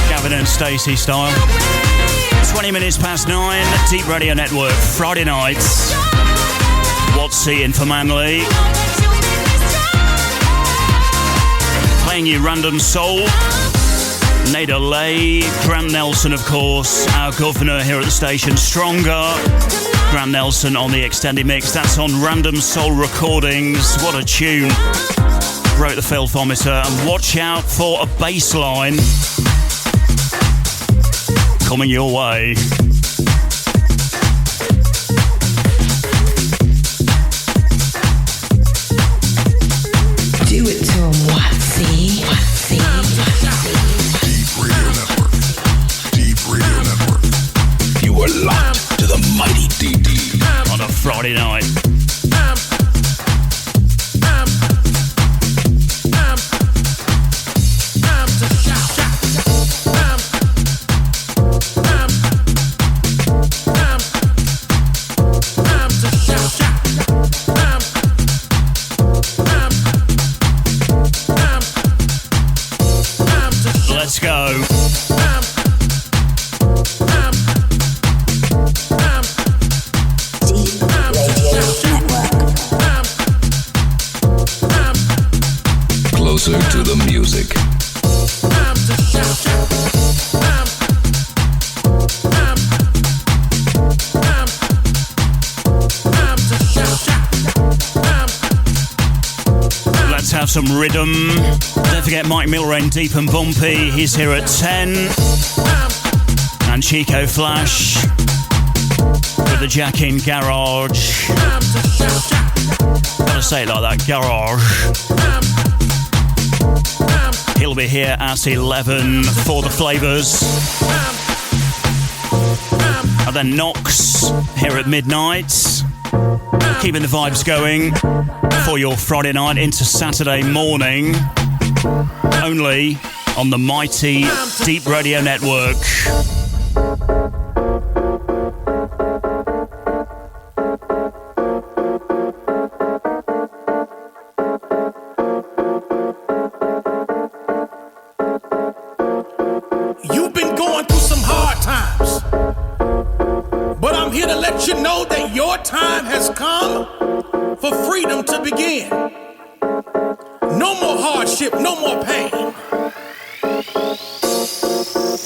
Gavin and Stacey style. 20 minutes past 9, Deep Radio Network, Friday nights. Wattsy in for Manly. Playing you Random Soul. Nada Lay, Grant Nelson, of course, our governor here at the station. Stronger. Grant Nelson on the extended mix. That's on Random Soul Recordings. What a tune. Wrote the filthometer. And watch out for a bass line coming your way. Do it to him, Wattsy. Wattsy. Deep Radio Network. You are locked to the mighty DD. On a Friday night. Let's go. Closer to the music. Let's have some rhythm. Don't forget Mike Milren, Deep and Bumpy. He's here at 10. And Chico Flash with the Jack in Garage. Gotta say it like that, Garage. He'll be here at 11 for the Flavours. And then Knox here at midnight. Keeping the vibes going for your Friday night into Saturday morning. Only on the mighty Deep Radio Network. You've been going through some hard times, but I'm here to let you know that your time has come for freedom to begin. No more hardship, no more pain.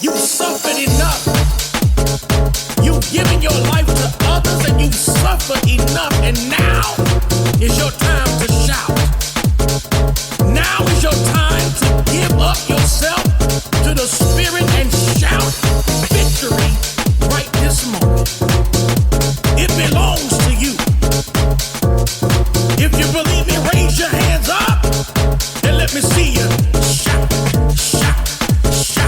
You've suffered enough. You've given your life to others and you've suffered enough, and now is your time to shout. Now is your time to give up yourself to the Spirit and shout victory right this moment. It belongs to you. If you believe me, raise your hands up and let me see you shout, shout, shout.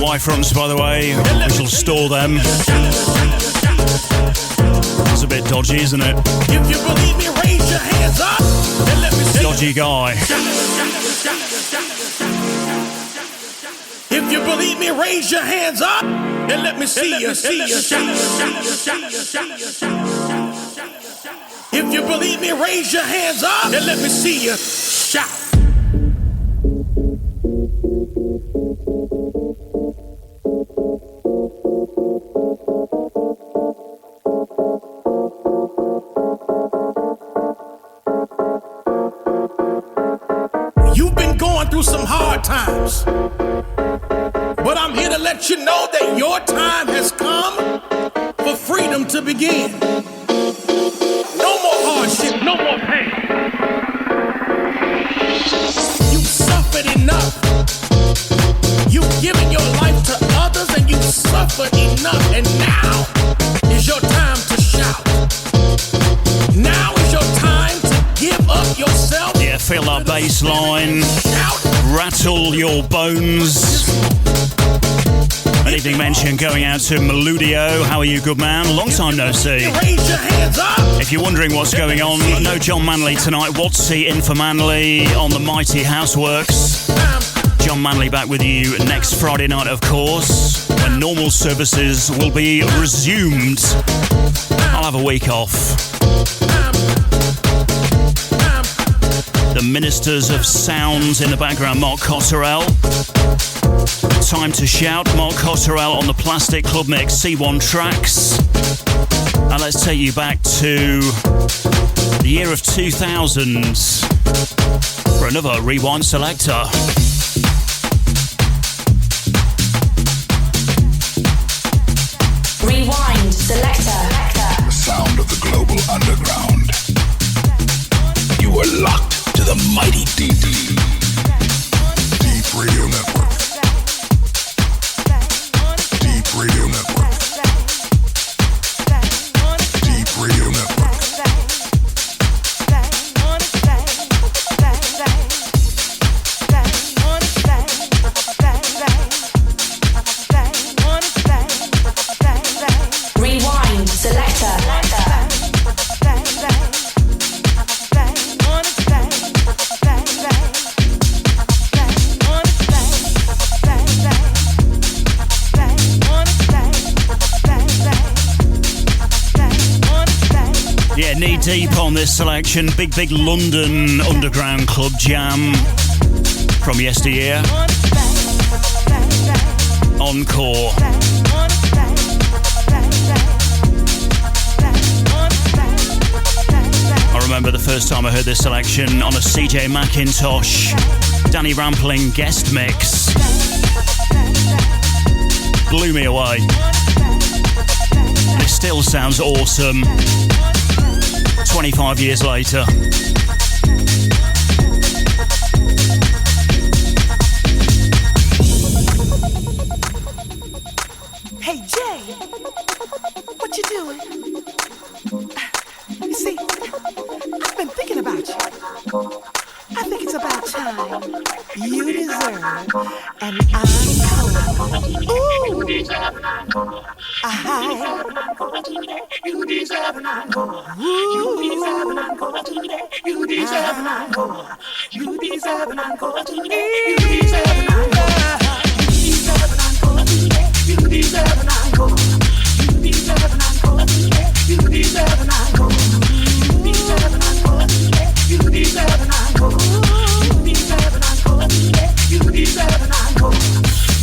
Y-fronts, by the way. We shall store them. It's a bit dodgy, isn't it? If you believe me, raise your hands up and let me see. Dodgy guy. If you believe me, raise your hands up and let me see you. If you believe me, raise your hands up and let me see you shout. You've been going through some hard times, but I'm here to let you know that your time has come for freedom to begin. No more hardship, no more pain. You've suffered enough. You've given your life to others and you've suffered enough. And now is your time to shout. Now is your time to give up yourself. Yeah, feel that bass line. Rattle your bones. An evening mention going out to Meludio. How are you, good man? Long time no see. If you're wondering what's going on, no John Manley tonight. Wattsy in for Manley on the mighty Houseworks. John Manley back with you next Friday night, of course, when normal services will be resumed. I'll have a week off. The Ministers of Sounds in the background, Mark Cotterell. Time to shout, Mark Cotterell on the Plastic Club Mix C1 tracks. And let's take you back to the year of 2000 for another Rewind Selector. Rewind Selector. The sound of the global underground. You are locked to the mighty Deep Radio Network. Deep Radio Network. Deep Radio Network. Rewind Selector. Yeah, knee deep on this selection. Big London underground club jam from yesteryear. Encore. I remember the first time I heard this selection on a CJ McIntosh, Danny Rampling guest mix. Blew me away. It still sounds awesome 25 years later. Hey Jay, what you doing? You see, I've been thinking about you. I think it's about time you deserve an encore. Ooh, you deserve an encore. You deserve an encore. You deserve an encore today. You deserve an encore. You deserve an encore today. You deserve an encore. You deserve an encore today. You deserve an encore. You deserve an encore today. You deserve an encore. You deserve an encore today. You deserve an encore. You deserve an encore today. You deserve an encore.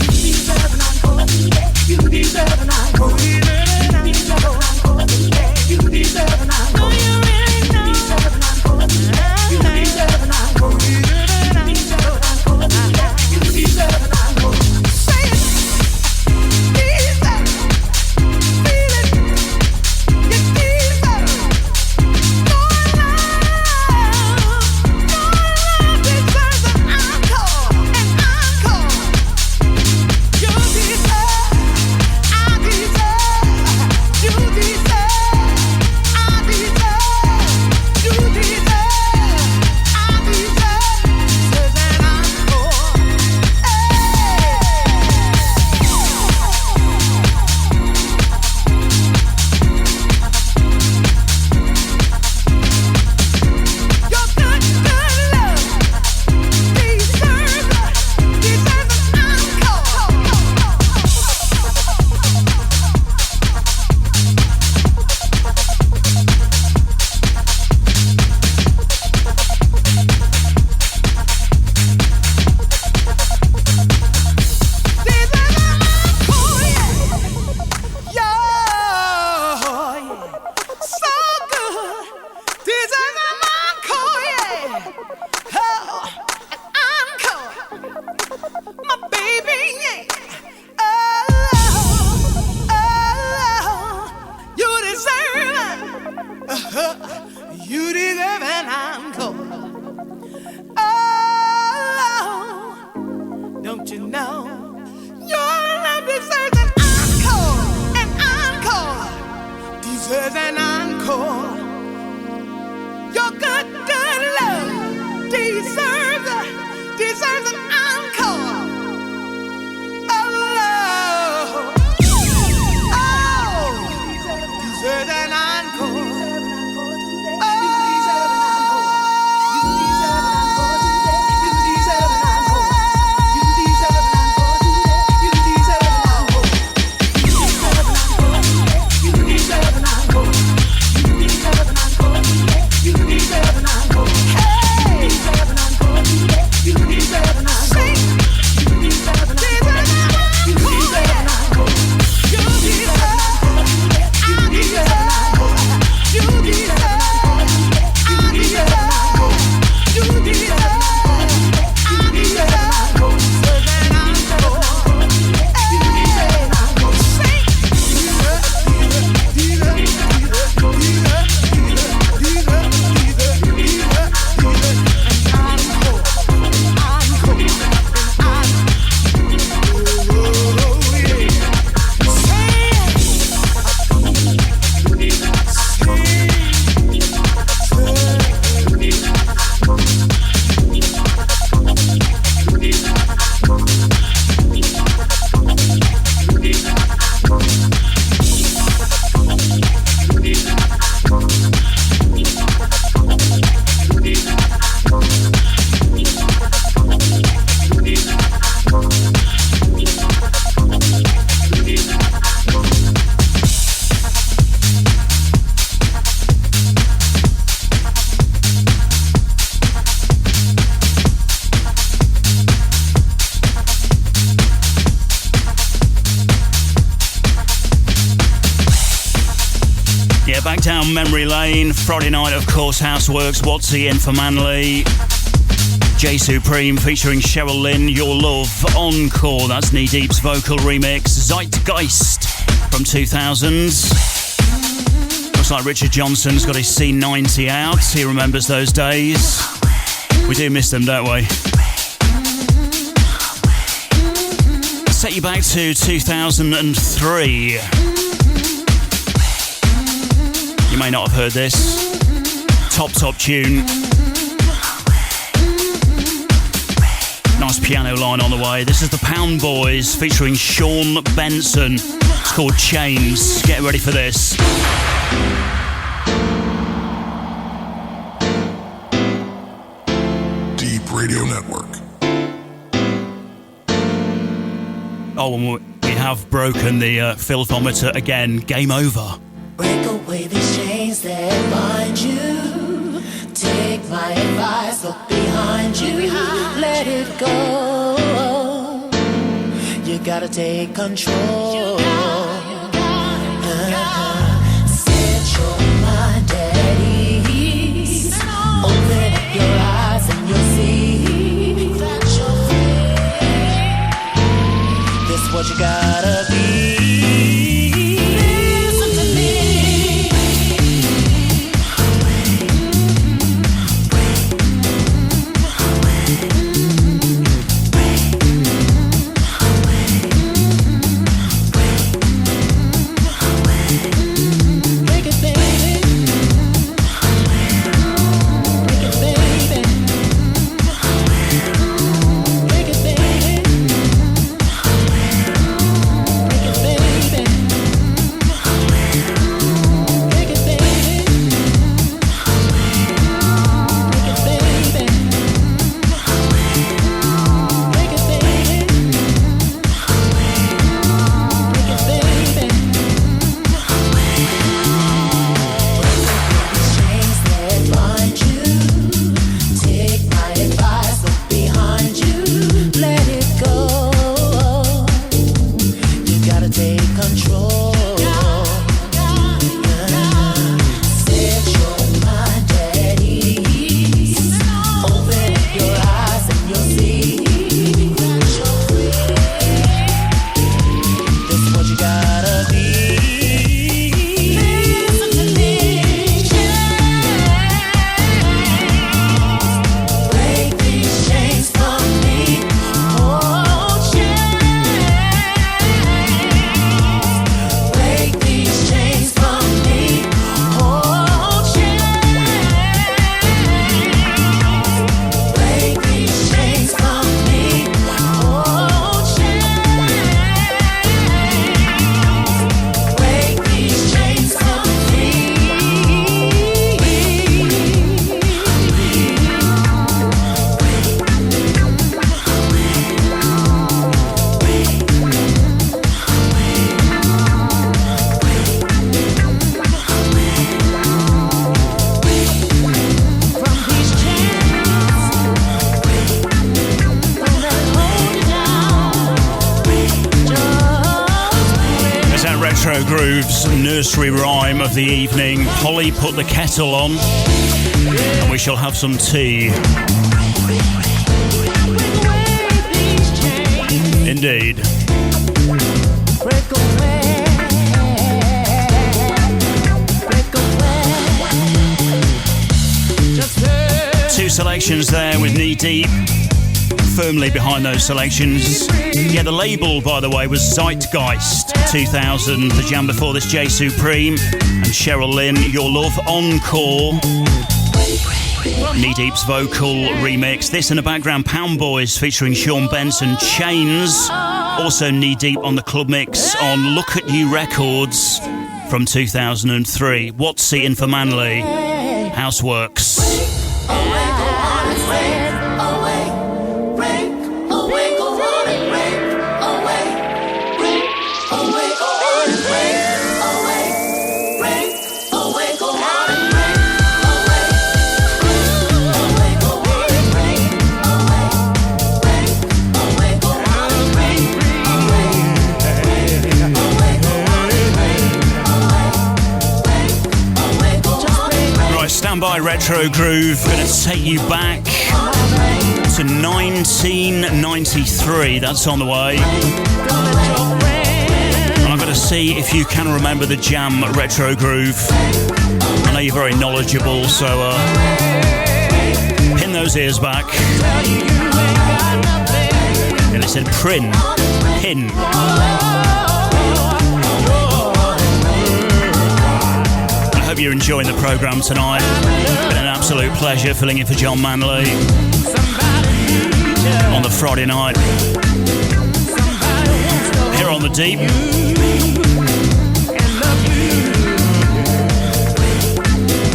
You deserve an encore today. You deserve an encore. You deserve an encore today. You deserve an encore. You deserve an encore today. You deserve an encore. You deserve an encore today. You deserve an encore. Say it. Deserve. Feel it. You deserve. More life. Oh, encore. My baby, yeah. You deserve an encore. Oh, don't you know? Your love deserves an encore, deserves an encore. Your good love deserves an encore. Oh, deserves an encore. Back down memory lane. Friday night, of course, Houseworks, Wattsy in for Manly. J Supreme featuring Cheryl Lynn, Your Love, Encore. That's Knee Deep's vocal remix. Zeitgeist from 2000s. Looks like Richard Johnson's got his C90 out. He remembers those days. We do miss them, don't we? Let's take you back to 2003. You may not have heard this. Top tune. Nice piano line on the way. This is the Pound Boys featuring Sean Benson. It's called Chains. Get ready for this. Deep Radio Network. Oh, and we have broken the filthometer again. Game over. Break away the chains that bind you. Take my advice, look behind you. Let it go. You gotta take control. Set your mind at ease. Open up your eyes and you'll see that you're free. This is what you gotta be. Groove's nursery rhyme of the evening. Polly, put the kettle on, and we shall have some tea. Indeed. Two selections there with Knee Deep firmly behind those selections. Yeah, the label, by the way, was Zeitgeist 2000. The jam before this, J Supreme and Cheryl Lynn, Your Love Encore. Knee Deep's vocal remix. This in the background, Pound Boys featuring Sean Benson, Chains. Also Knee Deep on the club mix on Look At You Records from 2003. Wattsy in for Manly. Houseworks. By Retro Groove, going to take you back to 1993. That's on the way. And I'm going to see if you can remember the jam Retro Groove. I know you're very knowledgeable, so pin those ears back. And it said pin. Hope you're enjoying the programme tonight. Been an absolute pleasure filling in for John Manley on the Friday night here on the Deep.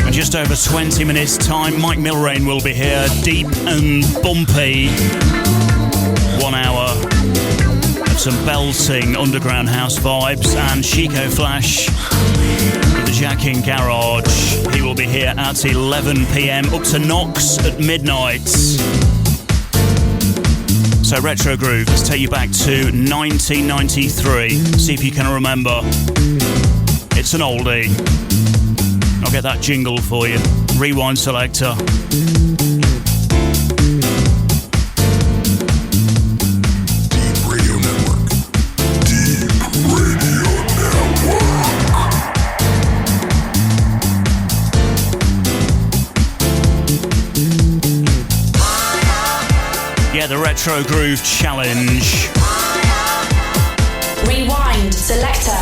In just over 20 minutes time, Mike Milrain will be here, deep and bumpy. 1 hour of some belting underground house vibes, and Chico Flash with the Jacking Garage. He will be here at 11 p.m. up to Knox at midnight. So Retro Groove, let's take you back to 1993. See if you can remember. It's an oldie. I'll get that jingle for you. Rewind selector. Yeah, the Retro Groove Challenge. Rewind selector.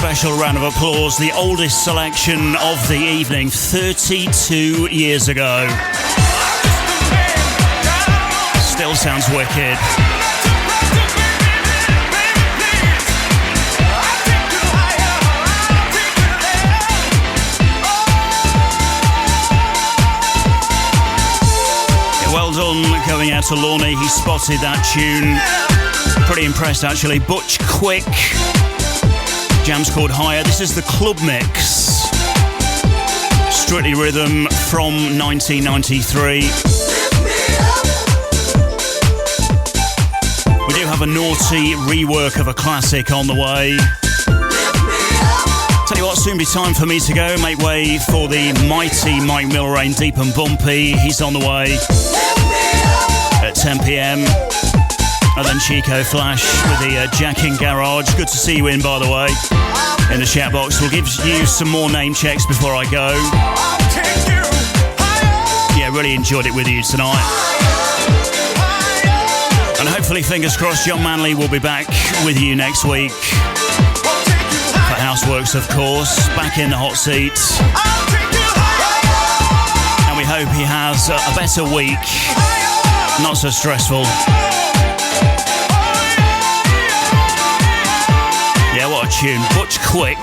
special round of applause. The oldest selection of the evening, 32 years ago. Still sounds wicked. Yeah, well done going out to Lorne. He spotted that tune. Pretty impressed actually. Butch Quick. Jam's called Higher. This is the Club Mix. Strictly Rhythm from 1993. We do have a naughty rework of a classic on the way. Tell you what, soon be time for me to go. Make way for the mighty Mike Milrain, Deep and Bumpy. He's on the way at 10 p.m. And then Chico Flash with the Jacking Garage. Good to see you in, by the way, in the chat box. We'll give you some more name checks before I go. Yeah, really enjoyed it with you tonight. And hopefully, fingers crossed, John Manley will be back with you next week. For Houseworks, of course. Back in the hot seat. And we hope he has a better week. Not so stressful. Yeah, what a tune. Butch Quick.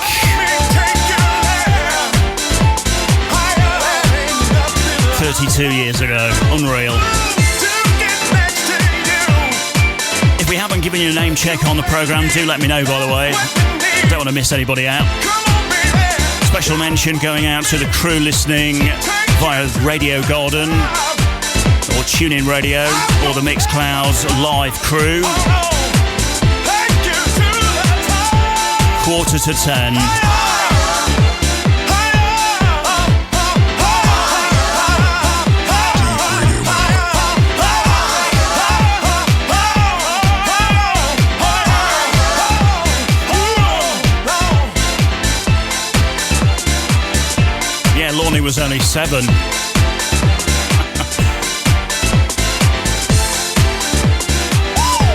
"32 years ago. Unreal. If we haven't given you a name check on the programme, do let me know, by the way. Don't want to miss anybody out. Special mention going out to the crew listening via Radio Garden or TuneIn Radio or the Mixcloud live crew. 9:45. Yeah, Lorne was only 7. I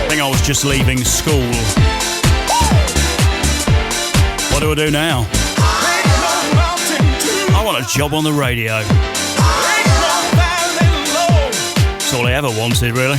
think I was just leaving school. What do I do now? I want a job on the radio. That's all I ever wanted, really.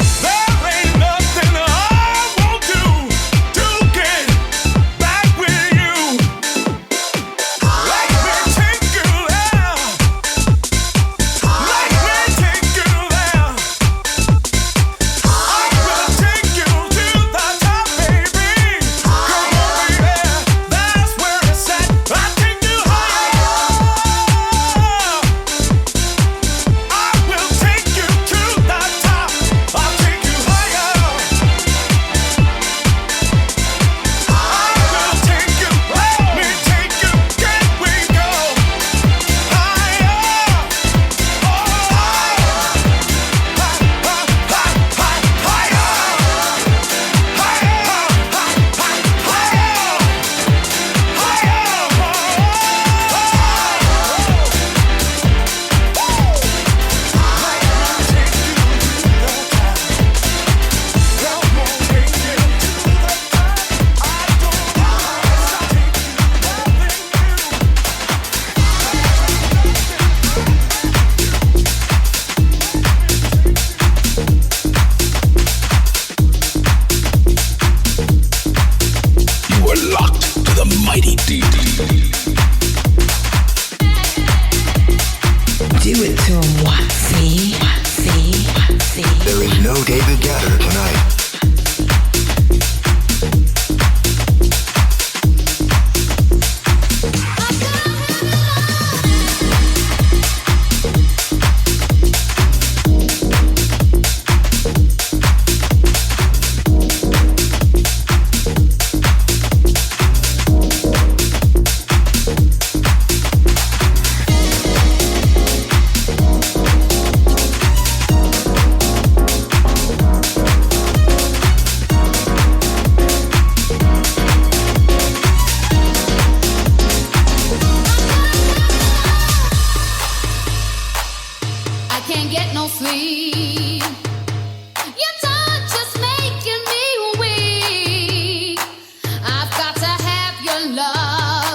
Love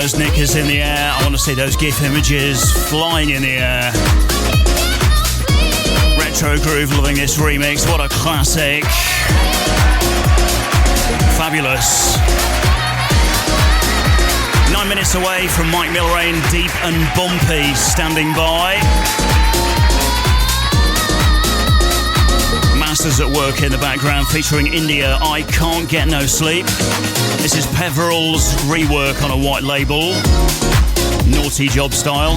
those knickers in the air. I want to see those GIF images flying in the air. Retro Groove, loving this remix. What a classic. Fabulous. 9 minutes away from Mike Milrain, Deep and Bumpy, standing by. Masters at work in the background, featuring India, I Can't Get No Sleep. This is Peveril's rework on a white label, Naughty Job style.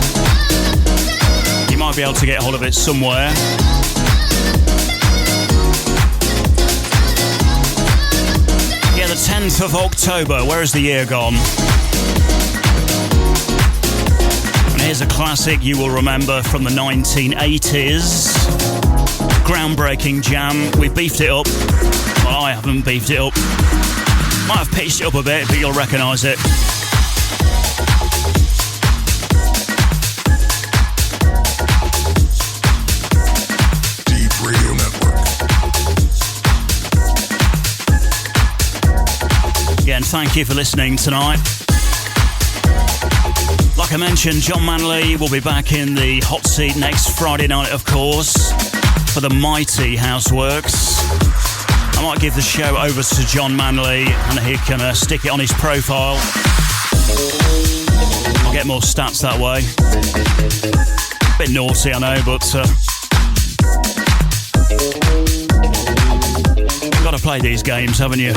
You might be able to get hold of it somewhere. Yeah, the 10th of October, where has the year gone? And here's a classic you will remember from the 1980s. Groundbreaking jam. We beefed it up. Well, I haven't beefed it up. Might have pitched it up a bit, but you'll recognise it. Deep Radio Network. Again, thank you for listening tonight. Like I mentioned, John Manley will be back in the hot seat next Friday night, of course, for the mighty Houseworks. I might give the show over to John Manley and he can stick it on his profile. I'll get more stats that way. Bit naughty, I know, but got to play these games, haven't you?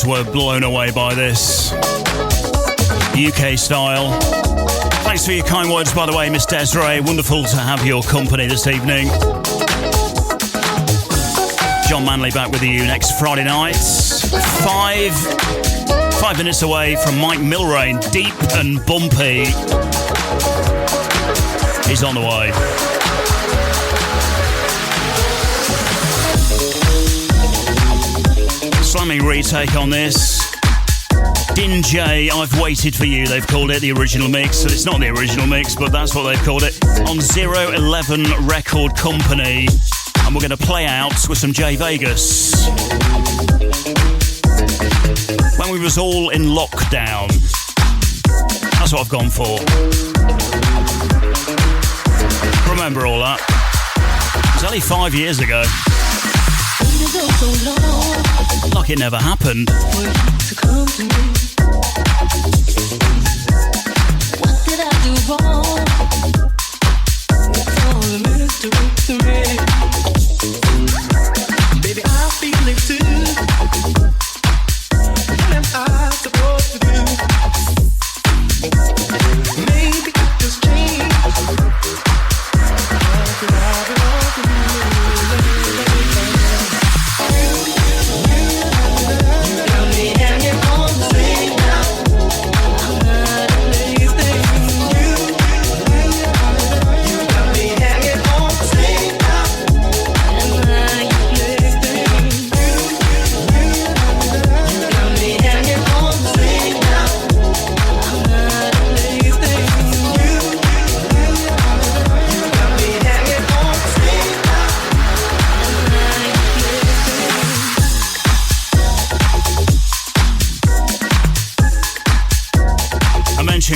Were blown away by this UK style. Thanks for your kind words, by the way, Miss Desiree. Wonderful to have your company this evening. John Manley back with you next Friday night. 5 minutes away from Mike Milrain, Deep and Bumpy. He's on the way. Slamming retake on this. Din J, I've Waited For You, they've called it, the original mix. So it's not the original mix, but that's what they've called it. On 011 Record Company. And we're going to play out with some Jay Vegas. When we was all in lockdown. That's what I've gone for. Remember all that? It was only 5 years ago. Like it never happened. To come to me. What did I do wrong? It's all a mystery to me.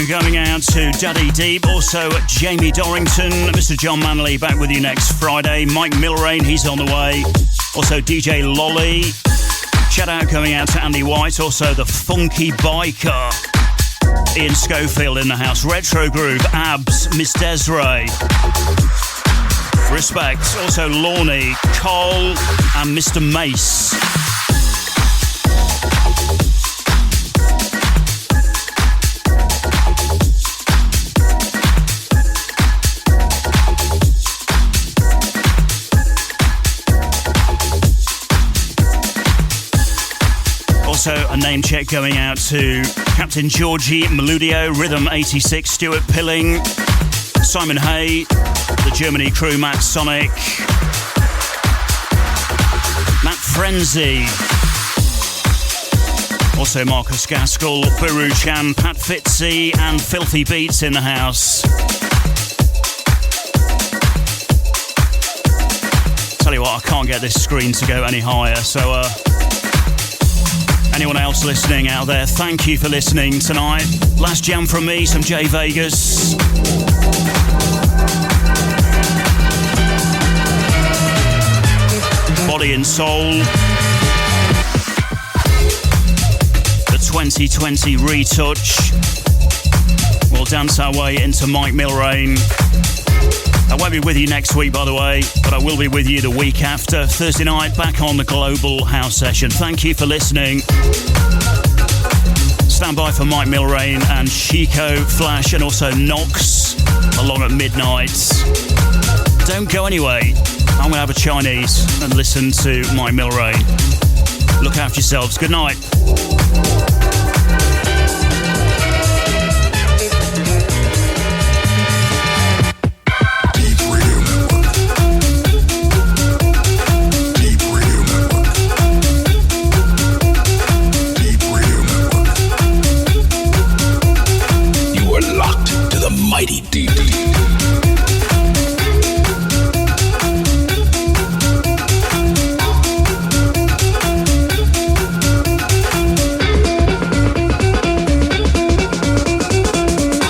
Going out to Daddy Deep, also Jamie Dorrington, Mr. John Manley back with you next Friday, Mike Milrain, he's on the way, also DJ Lolly, shout out going out to Andy White, also the Funky Biker, Ian Schofield in the house, Retro Groove, Abs, Miss Desiree, respect, also Lorne, Cole and Mr. Mace. Also a name check going out to Captain Georgie Meludio, Rhythm 86, Stuart Pilling, Simon Hay, the Germany crew, Matt Sonic, Matt Frenzy, also Marcus Gaskell, Buru Chan, Pat Fitzy and Filthy Beats in the house. Tell you what, I can't get this screen to go any higher, so anyone else listening out there, thank you for listening tonight. Last jam from me, some J Vegas. Body and Soul. The 2020 retouch. We'll dance our way into Mike Milrain. I won't be with you next week, by the way, but I will be with you the week after. Thursday night, back on the Global House Session. Thank you for listening. Stand by for Mike Milrain and Chico, Flash, and also Knox along at midnight. Don't go anyway. I'm going to have a Chinese and listen to Mike Milrain. Look after yourselves. Good night. Mighty Deep.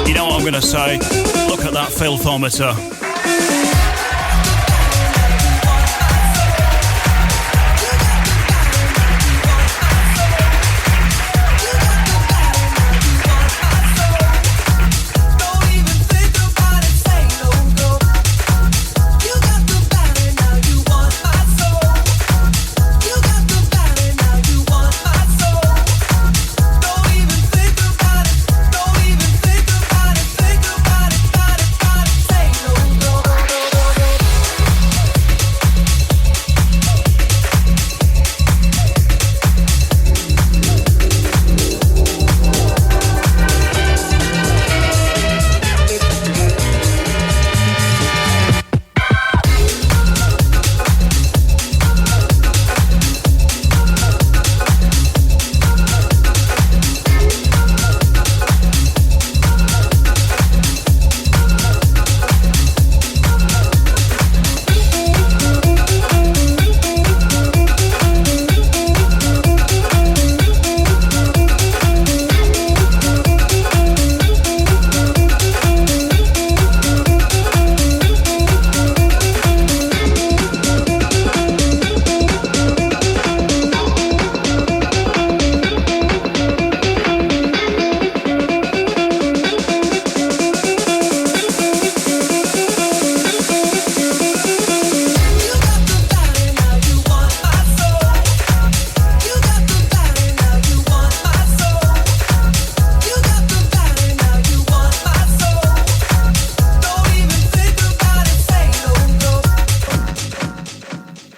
You know what I'm going to say? Look at that filthometer.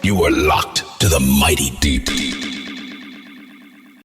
You are locked to the mighty deep.